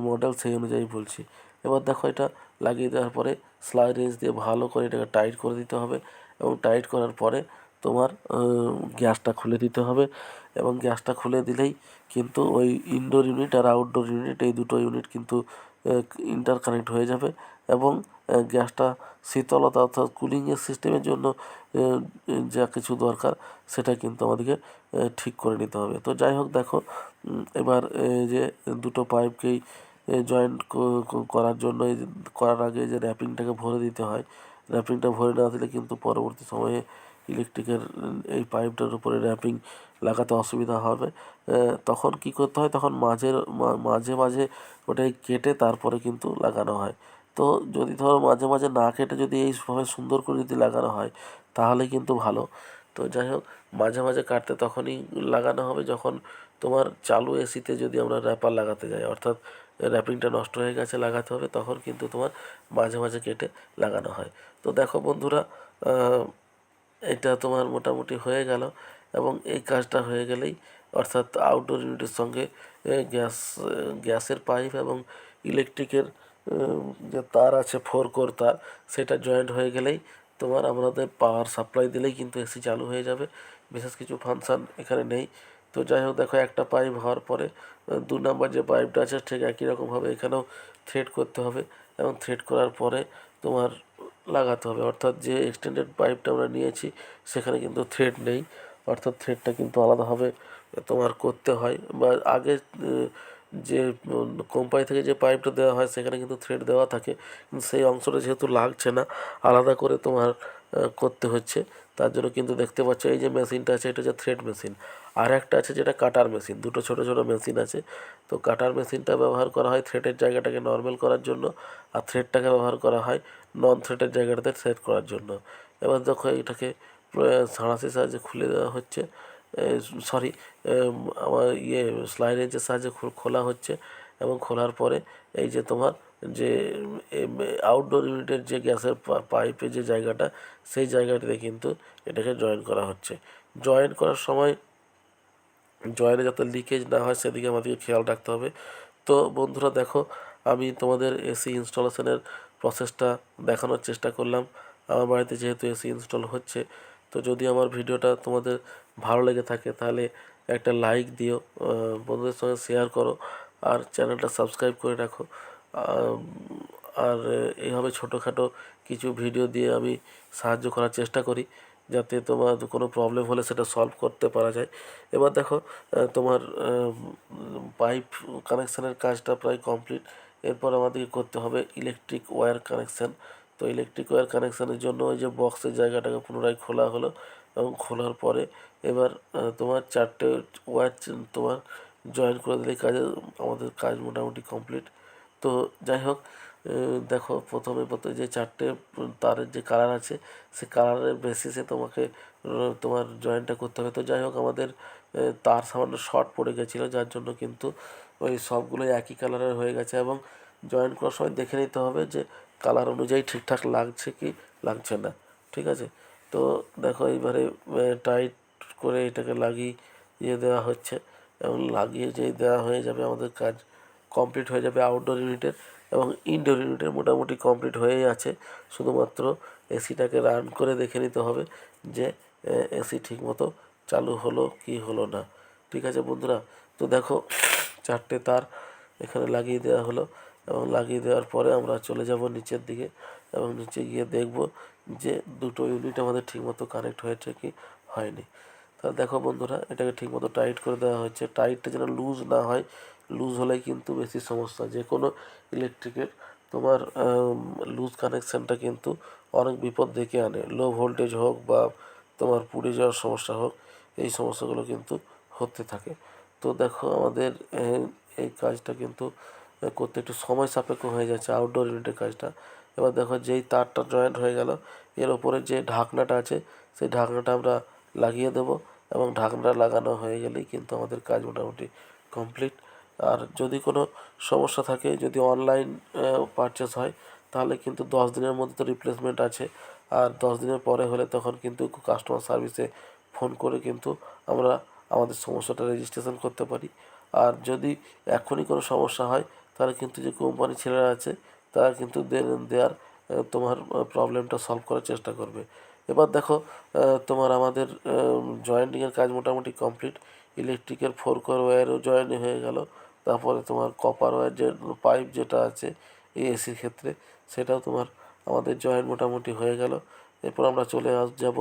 মডেল সেই অনুযায়ী বলছি। এবার দেখো এটা লাগিয়ে দেওয়ার পরে স্লাই রেঞ্জ দিয়ে ভালো করে এটাকে টাইট করে দিতে হবে। এবং টাইট করার পরে তোমার গ্যাসটা খুলে দিতে হবে। এবং গ্যাসটা খুলে দিলেই কিন্তু ওই ইনডোর ইউনিট আর আউটডোর ইউনিট এই দুটো ইউনিট কিন্তু ইন্টার কানেক্ট হয়ে যাবে। এবং গ্যাসটা শীতলতা অর্থাৎ কুলিংয়ের সিস্টেমের জন্য যা কিছু দরকার সেটা কিন্তু আমাদেরকে ঠিক করে নিতে হবে। তো যাই হোক দেখো এবার যে দুটো পাইপকেই জয়েন্ট করার জন্য করার আগে যে র্যাপিংটাকে ভরে দিতে হয়, র্যাপিংটা ভরে না দিলে কিন্তু পরবর্তী সময়ে ইলেকট্রিকের এই পাইপটার উপরে র্যাপিং লাগাতে অসুবিধা হবে। তখন কি করতে হয়, তখন মাঝে মাঝে ওটাই কেটে তারপরে কিন্তু লাগানো হয়। তো যদি ধরো মাঝে মাঝে না কেটে যদি এইভাবে সুন্দর করে যদি লাগানো হয় তাহলে কিন্তু ভালো। তো যাই হোক মাঝে মাঝে কাটতে তখনই লাগানো হবে যখন তোমার চালু এসিতে যদি আমরা র্যাপার লাগাতে যাই, অর্থাৎ র্যাপিংটা নষ্ট হয়ে গেছে লাগাতে হবে, তখন কিন্তু তোমার মাঝে মাঝে কেটে লাগানো হয়। তো দেখো বন্ধুরা এটা তোমার মোটামুটি হয়ে গেল। এবং এই কাজটা হয়ে গেলেই অর্থাৎ আউটডোর ইউনিটের সঙ্গে গ্যাসের পাইপ এবং ইলেকট্রিকের যে তার আছে 4 কোর তার, সেটা জয়েন্ট হয়ে গেলেই তোমার আমাদের পাওয়ার সাপ্লাই দিলেই কিন্তু এসি চালু হয়ে যাবে। বিশেষ কিছু ফাংশান এখানে নেই। তো যাই হোক দেখো একটা পাইপ হওয়ার পরে 2 নম্বর যে পাইপটা আছে ঠিক একই রকমভাবে এখানেও থ্রেড করতে হবে, এবং থ্রেড করার পরে তোমার লাগাতে হবে। অর্থাৎ যে এক্সটেন্ডেড পাইপটা আমরা নিয়েছি সেখানে কিন্তু থ্রেড নেই, অর্থাৎ থ্রেডটা কিন্তু আলাদাভাবে তোমার করতে হয়। বা আগে যে কোম্পানি থেকে যে পাইপটা দেওয়া হয় সেখানে কিন্তু থ্রেড দেওয়া থাকে, কিন্তু সেই অংশটা যেহেতু লাগছে না, আলাদা করে তোমার করতে হচ্ছে। তার জন্য কিন্তু দেখতে পাচ্ছ এই যে মেশিনটা আছে এটা হচ্ছে থ্রেড মেশিন, আর একটা আছে যেটা কাটার মেশিন, দুটো ছোটো ছোটো মেশিন আছে। তো কাটার মেশিনটা ব্যবহার করা হয় থ্রেডের জায়গাটাকে নর্মাল করার জন্য, আর থ্রেডটাকে ব্যবহার করা হয় নন থ্রেডের জায়গাটাতে থ্রেড করার জন্য। এবার দেখো এটাকে সাঁড়াশির সাহায্যে খুলে দেওয়া হচ্ছে, সরি আমার স্লাইডের সাহায্যে খোলা হচ্ছে, এবং খোলার পরে এই যে তোমার যে আউটডোর ইউনিটের যে গ্যাসের পাইপের যে জায়গাটা সেই জায়গাটাতে কিন্তু এটাকে জয়েন করা হচ্ছে। জয়েন করার সময় জয়েনে যাতে লিকেজ না হয় সেদিকে আমাদেরকে খেয়াল রাখতে হবে। তো বন্ধুরা দেখো, আমি তোমাদের এসি ইনস্টলেশনের প্রসেসটা দেখানোর চেষ্টা করলাম। আমার বাড়িতে যেহেতু এসি ইনস্টল হচ্ছে, তো যদি আমার ভিডিওটা তোমাদের ভালো লেগে থাকে তাহলে একটা লাইক দিও, বন্ধুদের সঙ্গে শেয়ার করো, আর চ্যানেলটা সাবস্ক্রাইব করে রাখো। আর এইভাবে ছোটোখাটো কিছু ভিডিও দিয়ে আমি সাহায্য করার চেষ্টা করি, যাতে তোমার কোনো প্রবলেম হলে সেটা সলভ করতে পারা যায়। এবার দেখো তোমার পাইপ কানেকশানের কাজটা প্রায় কমপ্লিট। এরপর আমাদেরকে করতে হবে ইলেকট্রিক ওয়্যার কানেকশান। তো ইলেকট্রিক ওয়্যার কানেকশানের জন্য ওই যে বক্সের জায়গাটাকে পুনরায় খোলা হলো, এবং খোলার পরে এবার তোমার 4টে ওয়্যার তোমার জয়েন করে দিলে আমাদের কাজ মোটামুটি কমপ্লিট। তো যাই হোক, দেখো প্রথমে যে 4টে তারের যে কালার আছে সে কালারের বেসিসে তোমাকে তোমার জয়েন্টটা করতে হবে। তো যাই হোক আমাদের তার সামান্য শর্ট পড়ে গেছিলো, যার জন্য কিন্তু ওই সবগুলোই একই কালারের হয়ে গেছে, এবং জয়েন করার সময় দেখে নিতে হবে যে কালার অনুযায়ী ঠিকঠাক লাগছে কি লাগছে না। ঠিক আছে, তো দেখো এইবারে টাইট করে এটাকে লাগিয়ে দেওয়া হচ্ছে, এবং লাগিয়ে যেই দেওয়া হয়ে যাবে আমাদের কাজ কমপ্লিট হয়ে যাবে আউটডোর ইউনিটের, এবং ইনডোর ইউনিটের মোটামুটি কমপ্লিট হয়েই আছে। শুধুমাত্র এসিটাকে রান করে দেখে নিতে হবে যে এসি ঠিকমতো চালু হলো কি হলো না। ঠিক আছে বন্ধুরা, তো দেখো 4টে তার এখানে লাগিয়ে দেওয়া হলো, এবং লাগিয়ে দেওয়ার পরে আমরা চলে যাব নিচের দিকে, এবং নিচে গিয়ে দেখব যে দুটো ইউনিট আমাদের ঠিকমতো কানেক্ট হয়েছে কি হয়নি। তাহলে দেখো বন্ধুরা, এটাকে ঠিকমতো টাইট করে দেওয়া হচ্ছে, টাইটটা যেন লুজ না হয়, লুজ হলেই কিন্তু বেশি সমস্যা। যে কোনো ইলেকট্রিকের তোমার লুজ কানেকশানটা কিন্তু অনেক বিপদ ডেকে আনে, লো ভোল্টেজ হোক বা তোমার পুড়ে যাওয়ার সমস্যা হোক, এই সমস্যাগুলো কিন্তু হতে থাকে। তো দেখো আমাদের এই কাজটা কিন্তু করতে একটু সময় সাপেক্ষ হয়ে যাচ্ছে আউটডোর ইউনিটের কাজটা। এবার দেখো যেই তারটা জয়েন্ট হয়ে গেল, এর ওপরে যে ঢাকনাটা আছে সেই ঢাকনাটা আমরা লাগিয়ে দেবো, এবং ঢাকনা লাগানো হয়ে গেলেই কিন্তু আমাদের কাজ মোটামুটি কমপ্লিট। আর যদি কোনো সমস্যা থাকে, যদি অনলাইন পারচেস হয়, তাহলে কিন্তু 10 দিনের মধ্যে তো রিপ্লেসমেন্ট আছে, আর 10 দিনের পরে হলে তখন কিন্তু কাস্টমার সার্ভিসে ফোন করে কিন্তু আমরা আমাদের সমস্যাটা রেজিস্ট্রেশন করতে পারি। আর যদি এখনই কোনো সমস্যা হয় তাহলে কিন্তু যে কোম্পানি ছেলেরা আছে তারা কিন্তু দেয়ার তোমার প্রবলেমটা সলভ করার চেষ্টা করবে। এবার দেখো তোমার আমাদের জয়েন্টিংয়ের কাজ মোটামুটি কমপ্লিট। ইলেকট্রিকের 4 কোর ওয়্যারও জয়েন হয়ে গেল, তারপরে তোমার কপার ওয়্যার যে পাইপ যেটা আছে এই এসির ক্ষেত্রে সেটাও তোমার আমাদের জয়েন মোটামুটি হয়ে গেল। এরপর আমরা চলে যাব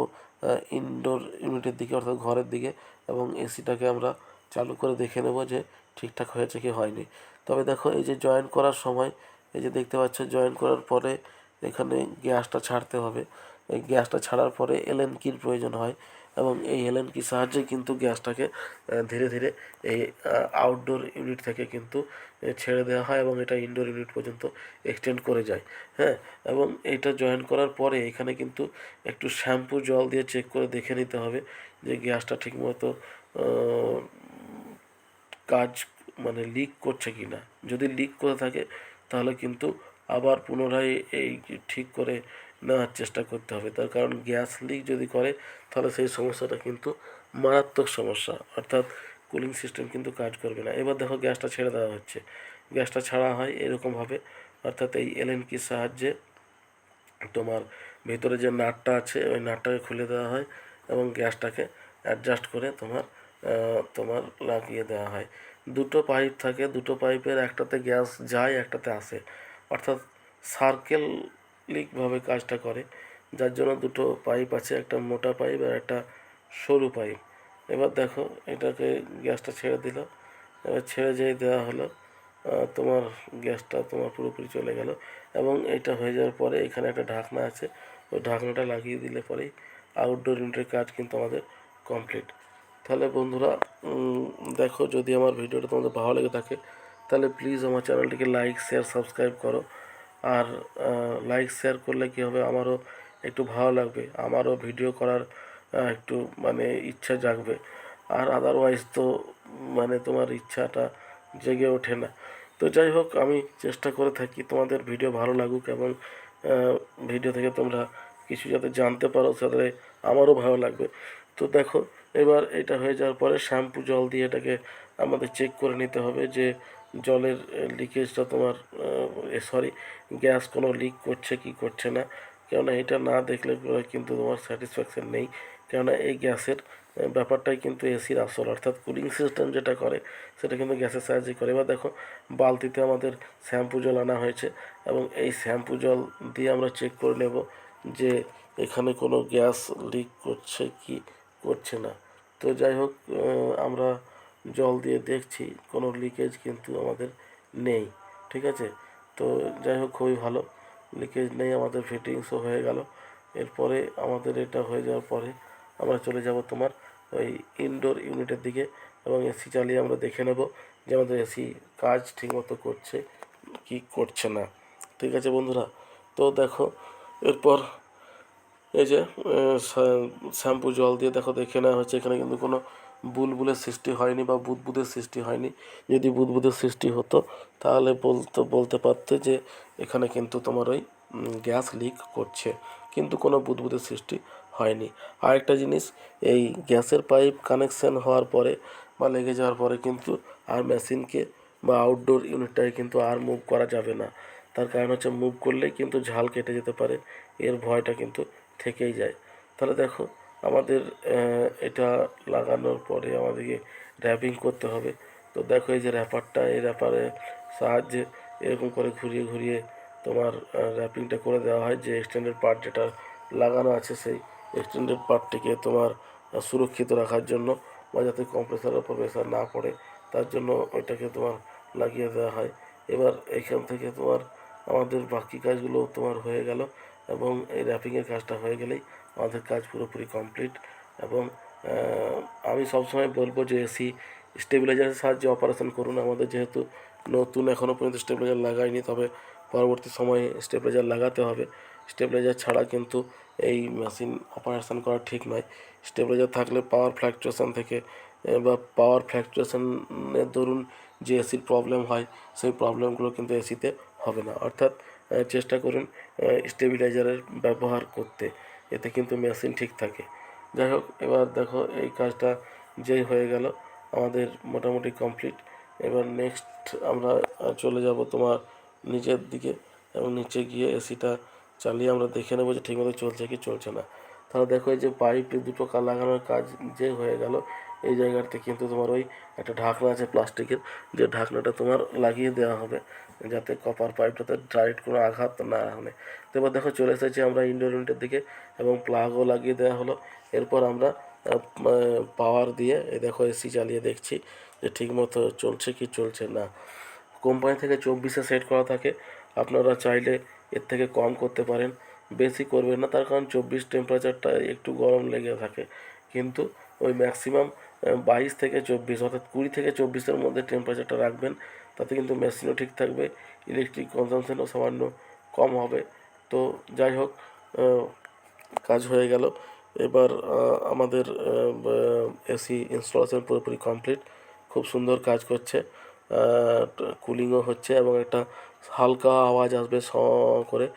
ইনডোর ইউনিটের দিকে, অর্থাৎ ঘরের দিকে, এবং এসিটাকে আমরা চালু করে দেখে নেব যে ঠিকঠাক হয়েছে কি হয়নি। তবে দেখো এই যে জয়েন করার সময়, এই যে দেখতে পাচ্ছ জয়েন করার পরে এখানে গ্যাসটা ছাড়তে হবে। এই গ্যাসটা ছাড়ার পরে এলএন কির প্রয়োজন হয়, এবং এই এলএন কির সাহায্যে কিন্তু গ্যাসটাকে ধীরে ধীরে এই আউটডোর ইউনিট থেকে কিন্তু ছেড়ে দেওয়া হয়, এবং এটা ইনডোর ইউনিট পর্যন্ত এক্সটেন্ড করে যায়। হ্যাঁ, এবং এইটা জয়েন করার পরে এখানে কিন্তু একটু শ্যাম্পু জল দিয়ে চেক করে দেখে নিতে হবে যে গ্যাসটা ঠিকমতো কাজ মানে লিক করছে কি না। যদি লিক করে থাকে তাহলে কিন্তু আবার পুনরায় এই ঠিক করে নেওয়ার চেষ্টা করতে হবে। তার কারণ গ্যাস লিক যদি করে তাহলে সেই সমস্যাটা কিন্তু মারাত্মক সমস্যা, অর্থাৎ কুলিং সিস্টেম কিন্তু কাজ করবে না। এবার দেখো গ্যাসটা ছেড়ে দেওয়া হচ্ছে, গ্যাসটা ছাড়া হয় এরকমভাবে, অর্থাৎ এই এলএনকির সাহায্যে তোমার ভেতরে যে নাটটা আছে ওই নাটটাকে খুলে দেওয়া হয়, এবং গ্যাসটাকে অ্যাডজাস্ট করে তোমার তোমার লাগিয়ে দেওয়া হয়। দুটো পাইপ থাকে, দুটো পাইপের একটাতে গ্যাস যায়, একটাতে আসে, অর্থাৎ সার্কেলিকভাবে কাজটা করে, যার জন্য দুটো পাইপ আছে, একটা মোটা পাইপ আর একটা সরু পাইপ। এবার দেখো এটাকে গ্যাসটা ছেড়ে দিল, এবার ছেড়ে যেই দেওয়া হলো তোমার গ্যাসটা তোমার পুরোপুরি চলে গেল, এবং এটা হয়ে যাওয়ার পরে এখানে একটা ঢাকনা আছে, ওই ঢাকনাটা লাগিয়ে দিলে পরেই আউটডোর ইউনিটের কাজ কিন্তু আমাদের কমপ্লিট। তাহলে বন্ধুরা দেখো, যদি আমার ভিডিওটা তোমাদের ভালো লেগে থাকে তাহলে প্লিজ আমার চ্যানেলটিকে লাইক শেয়ার সাবস্ক্রাইব করো। আর লাইক শেয়ার করলে কী হবে, আমারও একটু ভালো লাগবে, আমারও ভিডিও করার একটু মানে ইচ্ছা জাগবে। আর আদারওয়াইজ তো মানে তোমার ইচ্ছাটা জেগে ওঠে না। তো যাই হোক, আমি চেষ্টা করে থাকি তোমাদের ভিডিও ভালো লাগুক, এবং ভিডিও থেকে তোমরা কিছু যাতে জানতে পারো, সাথে আমারও ভালো লাগবে। তো দেখো, এবার এটা হয়ে যাওয়ার পরে শ্যাম্পু জল দিয়ে এটাকে আমাদের চেক করে নিতে হবে যে জলের লিকেজটা তোমার সরি, গ্যাস কোনো লিক করছে কি করছে না। কেননা এটা না দেখলে কিন্তু তোমার স্যাটিসফ্যাকশান নেই, কেননা এই গ্যাসের ব্যাপারটাই কিন্তু এসির আসল, অর্থাৎ কুলিং সিস্টেম যেটা করে সেটা কিন্তু গ্যাসের সাহায্যে করে। এবার দেখো, বালতিতে আমাদের শ্যাম্পু জল আনা হয়েছে, এবং এই শ্যাম্পু জল দিয়ে আমরা চেক করে নেব যে এখানে কোনো গ্যাস লিক করছে কি করছে না। তো যাই হোক, আমরা জল দিয়ে দেখছি কোনো লিকেজ কিন্তু আমাদের নেই, ঠিক আছে। তো যাই হোক, খুবই ভালো, লিকেজ নেই, আমাদের ফিটিংসও হয়ে গেল। এরপরে আমাদের এটা হয়ে যাওয়ার পরে আমরা চলে যাব তোমার ওই ইনডোর ইউনিটের দিকে, এবং এসি চালিয়ে আমরা দেখে নেব যে আমাদের এসি কাজ ঠিকমতো করছে কি করছে না, ঠিক আছে বন্ধুরা। তো দেখো, এরপর এই যে শ্যাম্পু জল দিয়ে দেখো দেখে নেওয়া হচ্ছে, এখানে কিন্তু কোনো বুলবুলের সৃষ্টি হয়নি বা বুদবুদের সৃষ্টি হয়নি। যদি বুদবুদের সৃষ্টি হতো তাহলে বলতে পারতে যে এখানে কিন্তু তোমার ওই গ্যাস লিক করছে, কিন্তু কোনো বুদবুদের সৃষ্টি হয়নি। আরেকটা জিনিস, এই গ্যাসের পাইপ কানেকশান হওয়ার পরে বা লেগে যাওয়ার পরে কিন্তু আর মেশিনকে বা আউটডোর ইউনিটটাকে কিন্তু আর মুভ করা যাবে না। তার কারণ হচ্ছে, মুভ করলেই কিন্তু ঝাল কেটে যেতে পারে, এর ভয়টা কিন্তু থেকেই যায়। তাহলে দেখো, আমাদের এটা লাগানোর পরে আমাদেরকে র্যাপিং করতে হবে। তো দেখো, এই যে র্যাপারটা, এই র্যাপারের সাহায্যে এরকম করে ঘুরিয়ে ঘুরিয়ে তোমার র্যাপিংটা করে দেওয়া হয়, যে এক্সটেন্ডেড পার্ট যেটা লাগানো আছে সেই এক্সটেন্ডেড পার্টটিকে তোমার সুরক্ষিত রাখার জন্য, বা যাতে কম্প্রেসারের ওপর প্রেসার না পড়ে তার জন্য ওইটাকে তোমার লাগিয়ে দেওয়া হয়। এবার এইখান থেকে তোমার আমাদের বাকি কাজগুলো তোমার হয়ে গেল, এবং এই র্যাপিংয়ের কাজটা হয়ে গেলেই আমাদের কাজ পুরোপুরি কমপ্লিট। এবং আমি সবসময় বলবো যে এসি স্টেবিলাইজারের সাহায্যে অপারেশন করুন। আমাদের যেহেতু নতুন, এখনও পর্যন্ত স্টেবিলাইজার লাগাইনি, তবে পরবর্তী সময়ে স্টেবিলাইজার লাগাতে হবে। স্টেবিলাইজার ছাড়া কিন্তু এই মেশিন অপারেশন করা ঠিক নয়। স্টেবিলাইজার থাকলে পাওয়ার ফ্ল্যাকচুয়েশন থেকে বা পাওয়ার ফ্ল্যাকচুয়েশনের দরুন যে এসির প্রবলেম হয়, সেই প্রবলেমগুলো কিন্তু এসিতে হবে না। অর্থাৎ চেষ্টা করুন স্টেবিলাইজারের ব্যবহার করতে, এতে কিন্তু মেশিন ঠিক থাকে। যাই হোক, এবার দেখো এই কাজটা যেই হয়ে গেল, আমাদের মোটামুটি কমপ্লিট। এবার নেক্সট আমরা চলে যাব তোমার নিচের দিকে, এবং নিচে গিয়ে এসিটা চালিয়ে আমরা দেখে নেবো যে ঠিকমতো চলছে কি চলছে না। তাহলে দেখো, এই যে পাইপ দুটো লাগানোর কাজ যে হয়ে গেল, এই জায়গাতে কিন্তু তোমার ওই একটা ঢাকনা আছে প্লাস্টিকের, যে ঢাকনাটা তোমার লাগিয়ে দেওয়া হবে যাতে কপার পাইপটাতে ডাইরেক্ট কোনো আঘাত না হয়। তো এবার দেখো, চলে এসেছি আমরা ইনডোর ইউনিটের দিকে, এবং প্লাগও লাগিয়ে দেওয়া হলো। এরপর আমরা পাওয়ার দিয়ে এই দেখো এসি চালিয়ে দেখছি যে ঠিকমতো চলছে কি চলছে না। কোম্পানি থেকে 24-এ সেট করা থাকে, আপনারা চাইলে এর থেকে কম করতে পারেন, বেশি করবেন না, তার কারণ 24 টেম্পারেচারটা একটু গরম লেগে থাকে। কিন্তু ওই ম্যাক্সিমাম 22 থেকে 24, অর্থাৎ 20 থেকে 24-এর মধ্যে টেম্পারেচারটা রাখবেন, তাতে কিন্তু মেশিনও ঠিক থাকবে, ইলেকট্রিক কনজামশনও সামান্য কম হবে। তো যাই হোক, কাজ হয়ে গেল। এবার আমাদের এসি ইনস্টলেশন পুরোপুরি কমপ্লিট, খুব সুন্দর কাজ করছে, কুলিংও হচ্ছে, এবং একটা হালকা আওয়াজ আসবে স করে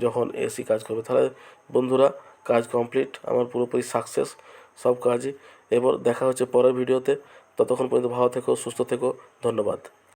যখন এসি কাজ করবে। তাহলে বন্ধুরা, কাজ কমপ্লিট, আমার পুরোপুরি সাকসেস সব কাজই। এবার দেখা হচ্ছে পরের ভিডিওতে, ততক্ষণ পর্যন্ত ভালো থেকো, সুস্থ থেকো, ধন্যবাদ।